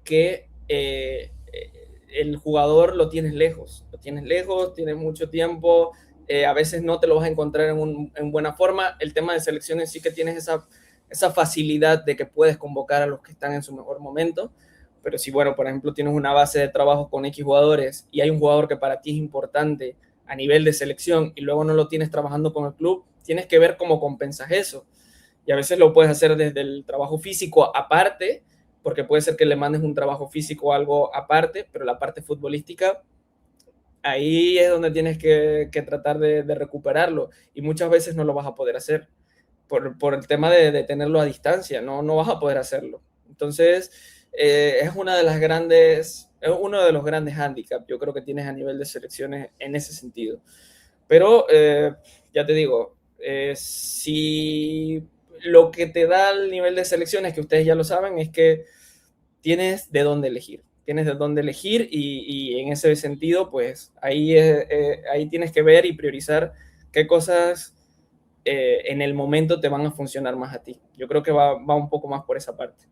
que el jugador lo tienes lejos, tienes mucho tiempo, a veces no te lo vas a encontrar en buena forma. El tema de selecciones sí que tienes esa facilidad de que puedes convocar a los que están en su mejor momento, pero si, bueno, por ejemplo, tienes una base de trabajo con X jugadores y hay un jugador que para ti es importante a nivel de selección y luego no lo tienes trabajando con el club, tienes que ver cómo compensas eso. Y a veces lo puedes hacer desde el trabajo físico aparte, porque puede ser que le mandes un trabajo físico o algo aparte, pero la parte futbolística, ahí es donde tienes que tratar de recuperarlo y muchas veces no lo vas a poder hacer por el tema de tenerlo a distancia, no vas a poder hacerlo. Entonces, es uno de los grandes hándicaps, yo creo que tienes a nivel de selecciones en ese sentido. Pero, ya te digo, si lo que te da el nivel de selecciones, que ustedes ya lo saben, es que tienes de dónde elegir. Tienes de dónde elegir y en ese sentido, pues ahí tienes que ver y priorizar qué cosas en el momento te van a funcionar más a ti. Yo creo que va un poco más por esa parte.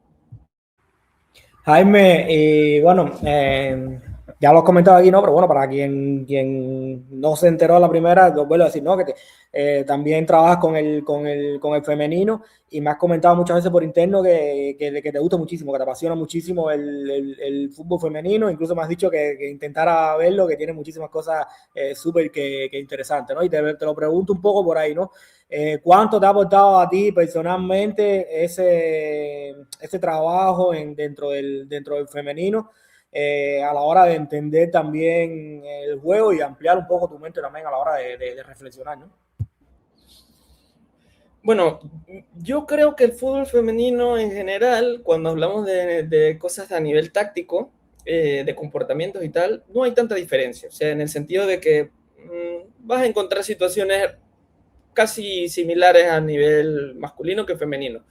Jaime, bueno, ya lo has comentado aquí, ¿no? Pero bueno, para quien no se enteró a la primera, lo vuelvo a decir, ¿no? Que también trabajas con el femenino y me has comentado muchas veces por interno que te gusta muchísimo, que te apasiona muchísimo el fútbol femenino. Incluso me has dicho que intentara verlo, que tiene muchísimas cosas súper que interesantes, ¿no? Y te lo pregunto un poco por ahí, ¿no? ¿Cuánto te ha aportado a ti personalmente ese trabajo dentro del femenino a la hora de entender también el juego y ampliar un poco tu mente también a la hora de reflexionar, ¿no? Bueno, yo creo que el fútbol femenino en general, cuando hablamos de cosas a nivel táctico, de comportamientos y tal, no hay tanta diferencia. O sea, en el sentido de que vas a encontrar situaciones casi similares a nivel masculino que femenino.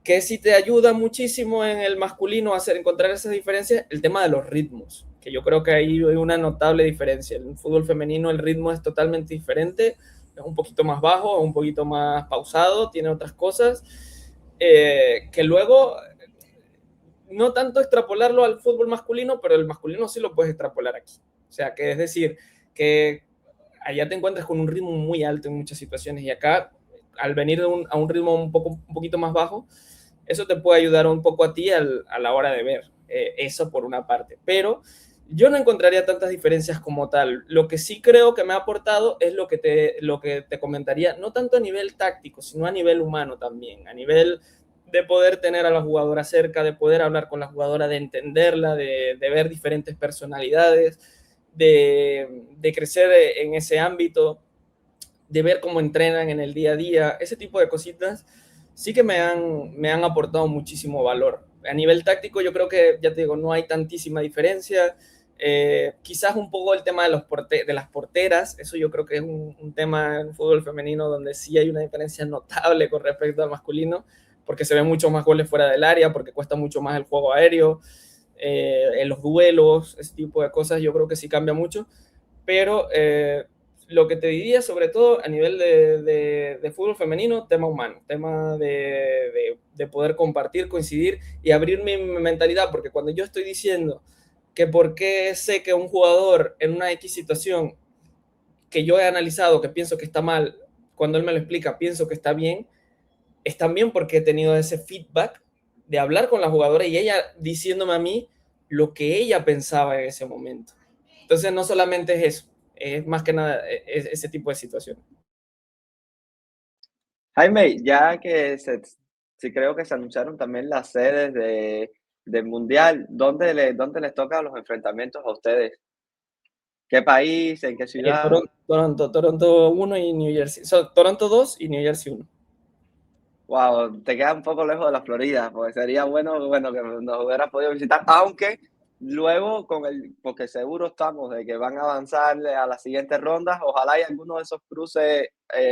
Que sí te ayuda muchísimo en el masculino a encontrar esas diferencias, el tema de los ritmos, que yo creo que ahí hay una notable diferencia. En el fútbol femenino el ritmo es totalmente diferente, es un poquito más bajo, es un poquito más pausado, tiene otras cosas, que luego no tanto extrapolarlo al fútbol masculino, pero el masculino sí lo puedes extrapolar aquí. O sea, que es decir, que allá te encuentras con un ritmo muy alto en muchas situaciones y acá, al venir a un ritmo un poquito más bajo, eso te puede ayudar un poco a ti a la hora de ver. eso por una parte. Pero yo no encontraría tantas diferencias como tal. Lo que sí creo que me ha aportado es lo que te comentaría, no tanto a nivel táctico, sino a nivel humano también, a nivel de poder tener a la jugadora cerca, de poder hablar con la jugadora, de entenderla, de ver diferentes personalidades, de crecer en ese ámbito, de ver cómo entrenan en el día a día, ese tipo de cositas sí que me han aportado muchísimo valor. A nivel táctico yo creo que, ya te digo, no hay tantísima diferencia. Quizás un poco el tema de las porteras, eso yo creo que es un tema en fútbol femenino donde sí hay una diferencia notable con respecto al masculino, porque se ven muchos más goles fuera del área, porque cuesta mucho más el juego aéreo, en los duelos, ese tipo de cosas yo creo que sí cambia mucho, pero lo que te diría sobre todo a nivel de fútbol femenino, tema humano, tema de poder compartir, coincidir y abrir mi mentalidad, porque cuando yo estoy diciendo que por qué sé que un jugador en una X situación que yo he analizado, que pienso que está mal, cuando él me lo explica, pienso que está bien, es también porque he tenido ese feedback de hablar con la jugadora y ella diciéndome a mí lo que ella pensaba en ese momento. Entonces no solamente es eso, es más que nada ese tipo de situaciones. Jaime, ya que sí creo que se anunciaron también las sedes del Mundial, ¿dónde les tocan los enfrentamientos a ustedes? ¿Qué país? ¿En qué ciudad? Toronto 1 y New Jersey. Toronto 2 y New Jersey 1. Wow, te queda un poco lejos de la Florida, porque sería bueno que nos hubieras podido visitar, aunque luego porque seguro estamos de que van a avanzar a las siguientes rondas, ojalá y alguno de esos cruces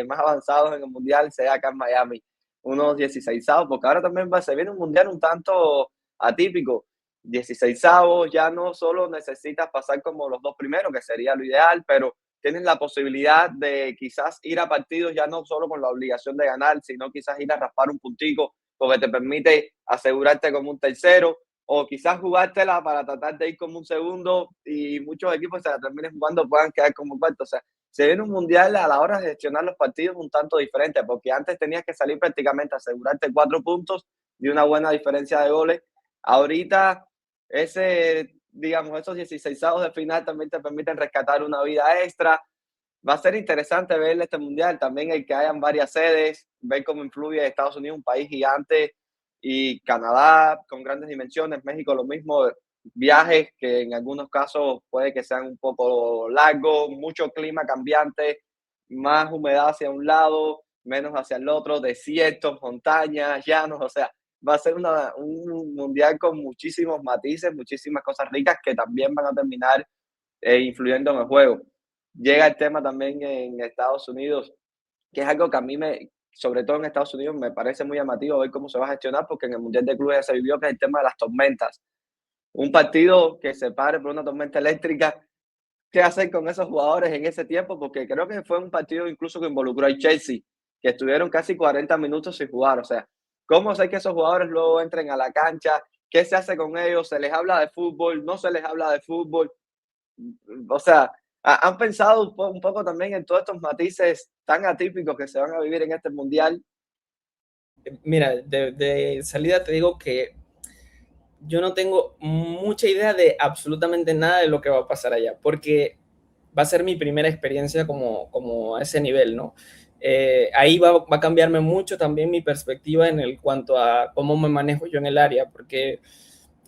más avanzados en el Mundial sea acá en Miami, unos 16avos, porque ahora también se viene un Mundial un tanto atípico, 16avos, ya no solo necesitas pasar como los dos primeros, que sería lo ideal, pero tienes la posibilidad de quizás ir a partidos ya no solo con la obligación de ganar, sino quizás ir a raspar un puntico, porque te permite asegurarte como un tercero, o quizás jugártela para tratar de ir como un segundo y muchos equipos se la terminen jugando puedan quedar como cuarto. O sea, se viene un mundial a la hora de gestionar los partidos un tanto diferente, porque antes tenías que salir prácticamente a asegurarte 4 puntos y una buena diferencia de goles. Ahorita digamos, esos 16avos de final también te permiten rescatar una vida extra. Va a ser interesante ver este mundial, también el que hayan varias sedes, ver cómo influye Estados Unidos, un país gigante, y Canadá con grandes dimensiones, México lo mismo, viajes que en algunos casos puede que sean un poco largos, mucho clima cambiante, más humedad hacia un lado, menos hacia el otro, desiertos, montañas, llanos, o sea, va a ser un mundial con muchísimos matices, muchísimas cosas ricas que también van a terminar influyendo en el juego. Llega el tema también en Estados Unidos, que es algo que a mí, sobre todo en Estados Unidos, me parece muy llamativo ver cómo se va a gestionar, porque en el Mundial de Clubes ya se vivió, que es el tema de las tormentas. Un partido que se pare por una tormenta eléctrica, ¿qué hacer con esos jugadores en ese tiempo? Porque creo que fue un partido incluso que involucró al Chelsea, que estuvieron casi 40 minutos sin jugar. O sea, ¿cómo hacer que esos jugadores luego entren a la cancha? ¿Qué se hace con ellos? ¿Se les habla de fútbol? ¿No se les habla de fútbol? O sea, ¿han pensado un poco también en todos estos matices tan atípicos que se van a vivir en este mundial? Mira, de salida te digo que yo no tengo mucha idea de absolutamente nada de lo que va a pasar allá, porque va a ser mi primera experiencia como a ese nivel, ¿no? Ahí va a cambiarme mucho también mi perspectiva en el cuanto a cómo me manejo yo en el área, porque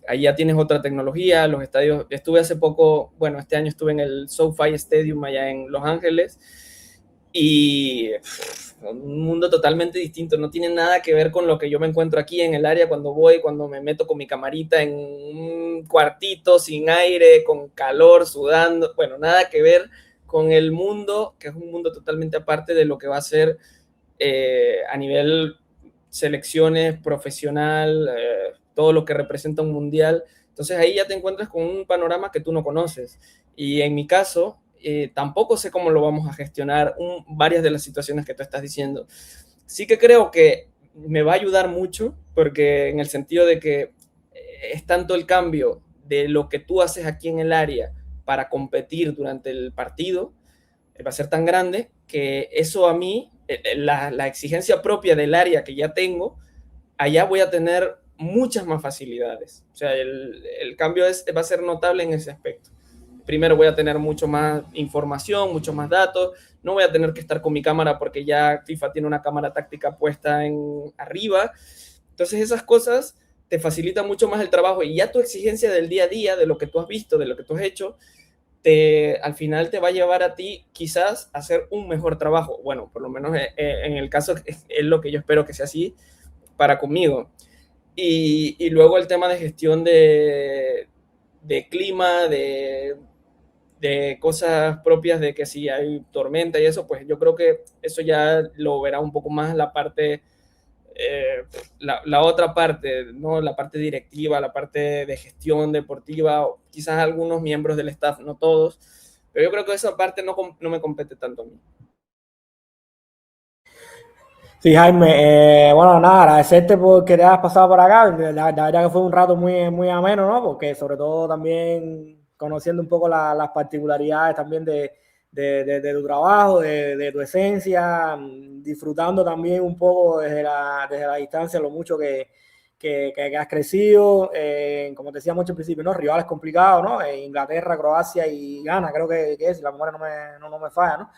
ahí ya tienes otra tecnología, los estadios, estuve hace poco, bueno, este año estuve en el SoFi Stadium allá en Los Ángeles y un mundo totalmente distinto, no tiene nada que ver con lo que yo me encuentro aquí en el área cuando me meto con mi camarita en un cuartito sin aire, con calor, sudando, bueno, nada que ver con el mundo, que es un mundo totalmente aparte de lo que va a ser a nivel selecciones, profesional, todo lo que representa un mundial. Entonces ahí ya te encuentras con un panorama que tú no conoces. Y en mi caso, tampoco sé cómo lo vamos a gestionar varias de las situaciones que tú estás diciendo. Sí que creo que me va a ayudar mucho, porque en el sentido de que es tanto el cambio de lo que tú haces aquí en el área para competir durante el partido, va a ser tan grande que eso a mí, la exigencia propia del área que ya tengo, allá voy a tener muchas más facilidades. O sea, el cambio va a ser notable en ese aspecto. Primero voy a tener mucho más información, mucho más datos, no voy a tener que estar con mi cámara porque ya FIFA tiene una cámara táctica puesta arriba. Entonces esas cosas te facilitan mucho más el trabajo y ya tu exigencia del día a día, de lo que tú has visto, de lo que tú has hecho, al final te va a llevar a ti quizás a hacer un mejor trabajo. Bueno, por lo menos en el caso es lo que yo espero que sea así para conmigo. Y luego el tema de gestión de clima, de cosas propias de que si hay tormenta y eso, pues yo creo que eso ya lo verá un poco más la parte, la otra parte, ¿no? La parte directiva, la parte de gestión deportiva, o quizás algunos miembros del staff, no todos, pero yo creo que esa parte no me compete tanto a mí. Sí, Jaime, bueno, nada, agradecerte por que te hayas pasado por acá. La verdad que fue un rato muy, muy ameno, ¿no? Porque sobre todo también conociendo un poco las particularidades también de tu trabajo, de tu esencia, disfrutando también un poco desde la distancia lo mucho que has crecido. Como te decía mucho al principio, ¿no? Rivales complicados, ¿no? Inglaterra, Croacia y Ghana, creo que es, si la memoria no me falla, ¿no?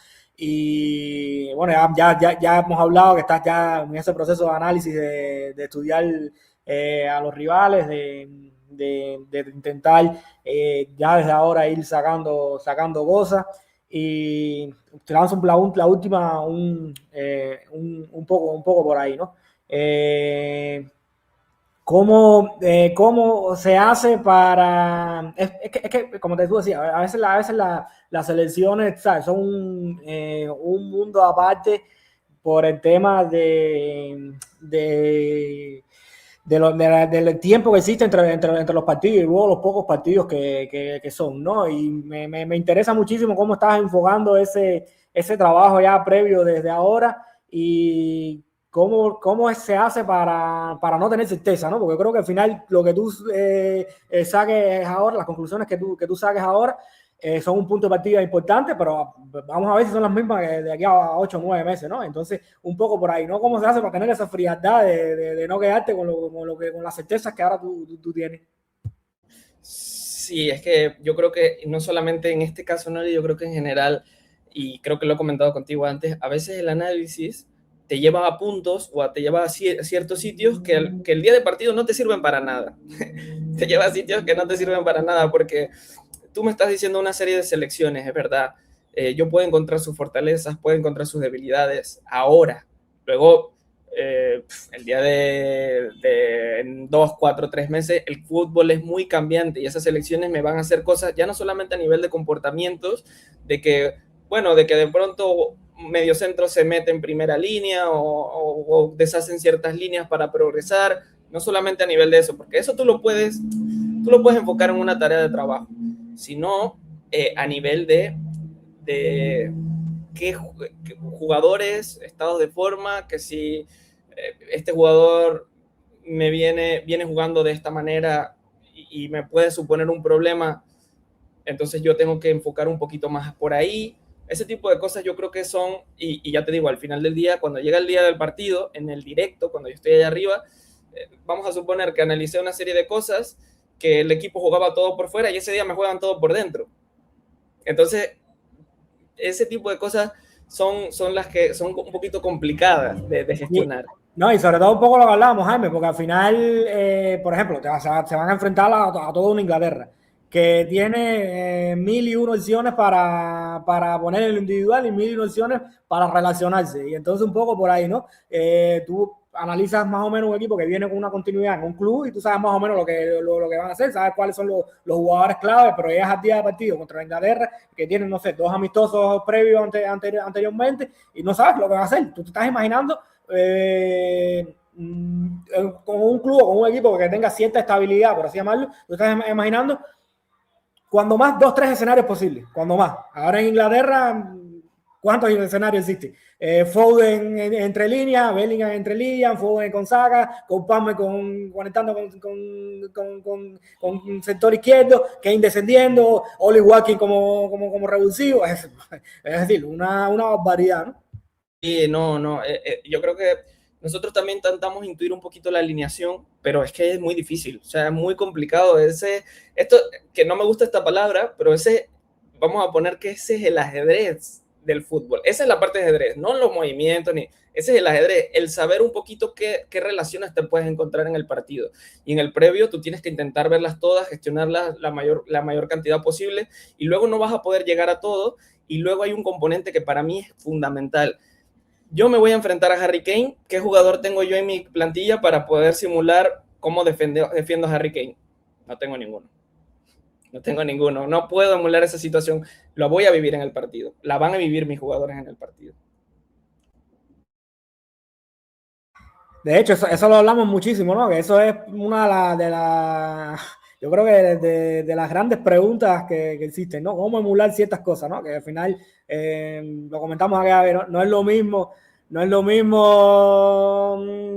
Y bueno, ya hemos hablado que estás ya en ese proceso de análisis de estudiar a los rivales, de intentar ya desde ahora ir sacando cosas. Y te lanzo la última un poco por ahí, ¿no? ¿Cómo se hace para...? Es que, como te decía, a veces las selecciones, ¿sabes? Son un mundo aparte por el tema del tiempo que existe entre los partidos y luego los pocos partidos que son, ¿no? Y me interesa muchísimo cómo estás enfocando ese trabajo ya previo desde ahora y cómo se hace para no tener certeza, ¿no? Porque creo que al final lo que tú saques ahora, las conclusiones que tú saques ahora, son un punto de partida importante, pero vamos a ver si son las mismas de aquí a 8 o 9 meses, ¿no? Entonces, un poco por ahí, ¿no? ¿Cómo se hace para tener esa frialdad de no quedarte con las certezas que ahora tú tienes? Sí, es que yo creo que no solamente en este caso, no, yo creo que en general, y creo que lo he comentado contigo antes, a veces el análisis te lleva a puntos o te lleva a ciertos sitios que el día de partido no te sirven para nada. Te lleva a sitios que no te sirven para nada porque tú me estás diciendo una serie de selecciones, es verdad. Yo puedo encontrar sus fortalezas, puedo encontrar sus debilidades ahora. Luego, el día en 2, 4, 3 meses, el fútbol es muy cambiante y esas selecciones me van a hacer cosas ya no solamente a nivel de comportamientos, de que de pronto mediocentro se mete en primera línea o deshacen ciertas líneas para progresar, no solamente a nivel de eso, porque eso tú lo puedes enfocar en una tarea de trabajo, sino a nivel de qué jugadores, estados de forma, que si este jugador viene jugando de esta manera y me puede suponer un problema, entonces yo tengo que enfocar un poquito más por ahí. Ese tipo de cosas yo creo que son, y ya te digo, al final del día, cuando llega el día del partido, en el directo, cuando yo estoy allá arriba, vamos a suponer que analicé una serie de cosas, que el equipo jugaba todo por fuera y ese día me juegan todo por dentro. Entonces, ese tipo de cosas son las que son un poquito complicadas de gestionar. No, y sobre todo un poco lo que hablábamos, Jaime, porque al final, por ejemplo, se van a enfrentar a toda una Inglaterra que tiene 1001 opciones para poner el individual y 1001 opciones para relacionarse. Y entonces un poco por ahí, ¿no? Tú analizas más o menos un equipo que viene con una continuidad en un club y tú sabes más o menos lo que van a hacer, sabes cuáles son los jugadores clave, pero llegas al día de partido contra Inglaterra, que tienen, no sé, 2 amistosos previos anteriormente y no sabes lo que van a hacer. Tú te estás imaginando con un club o con un equipo que tenga cierta estabilidad, por así llamarlo, tú estás imaginando cuando más 2, 3 escenarios posibles, cuando más. Ahora en Inglaterra, ¿cuántos escenarios existen? Foden entre líneas, Bellingham entre líneas, Foden con Saka, con Palmer conectando con sector izquierdo, Kane descendiendo, Oli Watkins como revulsivo. Es decir, una barbaridad, ¿no? Y no, yo creo que nosotros también intentamos intuir un poquito la alineación, pero es que es muy difícil, o sea, es muy complicado. Esto, que no me gusta esta palabra, pero vamos a poner que ese es el ajedrez del fútbol. Esa es la parte de ajedrez, no los movimientos, ese es el ajedrez, el saber un poquito qué relaciones te puedes encontrar en el partido. Y en el previo tú tienes que intentar verlas todas, gestionarlas la mayor cantidad posible, y luego no vas a poder llegar a todo. Y luego hay un componente que para mí es fundamental. Yo me voy a enfrentar a Harry Kane. ¿Qué jugador tengo yo en mi plantilla para poder simular cómo defiendo a Harry Kane? No tengo ninguno. No tengo ninguno. No puedo emular esa situación. La voy a vivir en el partido. La van a vivir mis jugadores en el partido. De hecho, eso lo hablamos muchísimo, ¿no? Que eso es una de las yo creo que de las grandes preguntas que existen, ¿no? Cómo emular ciertas cosas, ¿no? Que al final, lo comentamos acá, no es lo mismo,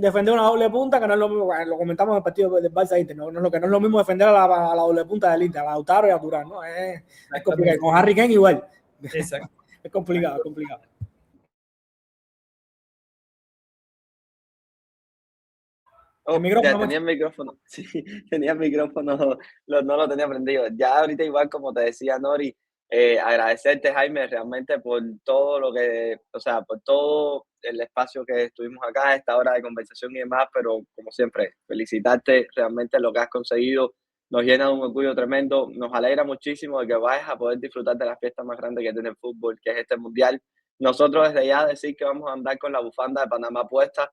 defender una doble punta, que no es lo mismo, lo comentamos en el partido del Barça Inter, ¿no? No es lo mismo defender a la doble punta del Inter, a Lautaro y a Turán, ¿no? Es complicado. Con Harry Kane igual. Exacto. Es complicado, es complicado. Oh, ya tenía el micrófono, sí, tenía el micrófono, no lo tenía prendido. Ya ahorita igual, como te decía Nori, agradecerte, Jaime, realmente por todo o sea, por todo el espacio que estuvimos acá, esta hora de conversación y demás, pero como siempre, felicitarte, realmente lo que has conseguido nos llena de un orgullo tremendo, nos alegra muchísimo de que vayas a poder disfrutar de la fiesta más grande que tiene el fútbol, que es este Mundial. Nosotros desde ya decir que vamos a andar con la bufanda de Panamá puesta,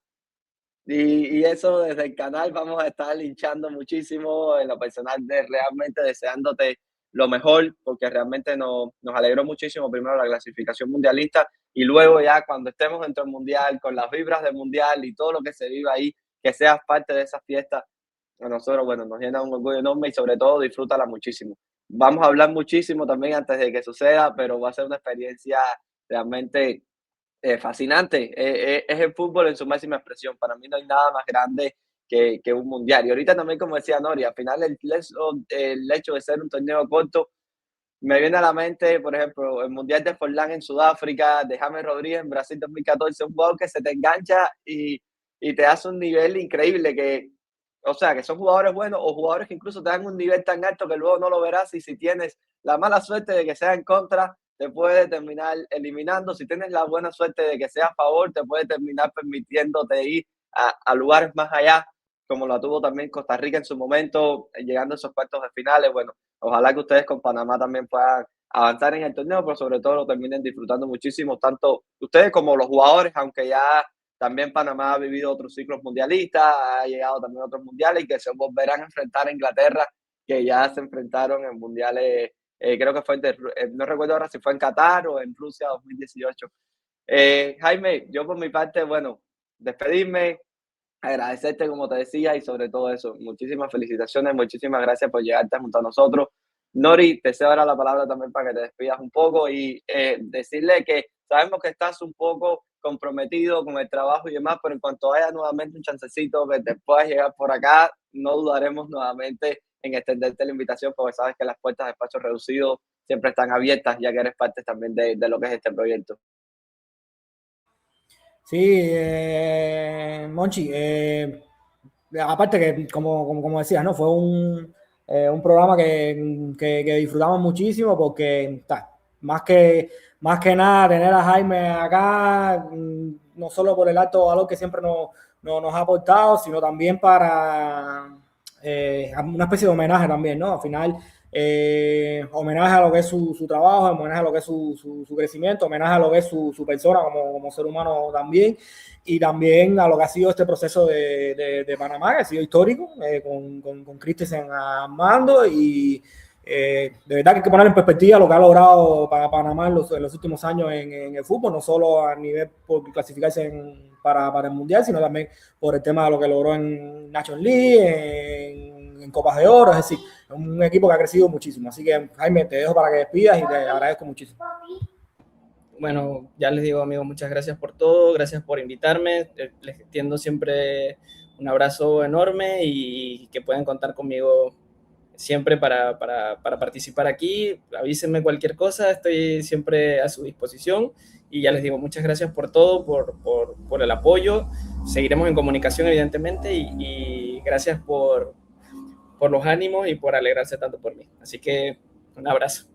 y eso desde el canal vamos a estar hinchando muchísimo en lo personal, realmente deseándote lo mejor, porque realmente nos alegró muchísimo primero la clasificación mundialista y luego ya cuando estemos dentro del mundial, con las vibras del mundial y todo lo que se vive ahí, que seas parte de esa fiesta, a nosotros, bueno, nos llena un orgullo enorme y sobre todo disfrútala muchísimo. Vamos a hablar muchísimo también antes de que suceda, pero va a ser una experiencia realmente fascinante. Es el fútbol en su máxima expresión. Para mí no hay nada más grande que un mundial. Y ahorita también, como decía Nori, al final el hecho de ser un torneo corto, me viene a la mente, por ejemplo, el Mundial de Forlán en Sudáfrica, de James Rodríguez en Brasil 2014, un jugador que se te engancha y te hace un nivel increíble o sea, que son jugadores buenos o jugadores que incluso te dan un nivel tan alto que luego no lo verás y si tienes la mala suerte de que sea en contra, te puede terminar eliminando. Si tienes la buena suerte de que sea a favor, te puede terminar permitiéndote ir a lugares más allá, como lo tuvo también Costa Rica en su momento, llegando a esos cuartos de finales. Bueno, ojalá que ustedes con Panamá también puedan avanzar en el torneo, pero sobre todo lo terminen disfrutando muchísimo, tanto ustedes como los jugadores, aunque ya también Panamá ha vivido otros ciclos mundialistas, ha llegado también a otros mundiales y que se volverán a enfrentar a Inglaterra, que ya se enfrentaron en mundiales, creo que fue, no recuerdo ahora si fue en Qatar o en Rusia 2018. Jaime, yo por mi parte, bueno, despedirme, agradecerte como te decía y sobre todo eso, muchísimas felicitaciones, muchísimas gracias por llegarte junto a nosotros. Nori, te cedo ahora la palabra también para que te despidas un poco y decirle que sabemos que estás un poco comprometido con el trabajo y demás, pero en cuanto haya nuevamente un chancecito que te puedas llegar por acá, no dudaremos nuevamente en extenderte la invitación porque sabes que las puertas de espacio reducido siempre están abiertas ya que eres parte también de lo que es este proyecto. Sí, Monchi, aparte que, como decías, ¿no? Fue un programa que disfrutamos muchísimo porque más que nada tener a Jaime acá, no solo por el alto valor que siempre nos ha aportado, sino también para una especie de homenaje también, ¿no? Al final, homenaje a lo que es su trabajo, homenaje a lo que es su crecimiento, homenaje a lo que es su persona como ser humano también, y también a lo que ha sido este proceso de Panamá, que ha sido histórico, con Christensen al mando, y de verdad que hay que poner en perspectiva lo que ha logrado para Panamá en los últimos años en el fútbol, no solo a nivel por clasificarse para el Mundial, sino también por el tema de lo que logró en Nations League, en Copas de Oro, es decir, un equipo que ha crecido muchísimo. Así que, Jaime, te dejo para que despidas y te agradezco muchísimo. Bueno, ya les digo, amigos, muchas gracias por todo, gracias por invitarme, les extiendo siempre un abrazo enorme y que pueden contar conmigo siempre para participar aquí. Avísenme cualquier cosa, estoy siempre a su disposición Y ya les digo, muchas gracias por todo, por el apoyo. Seguiremos en comunicación, evidentemente, y gracias por los ánimos y por alegrarse tanto por mí. Así que un abrazo.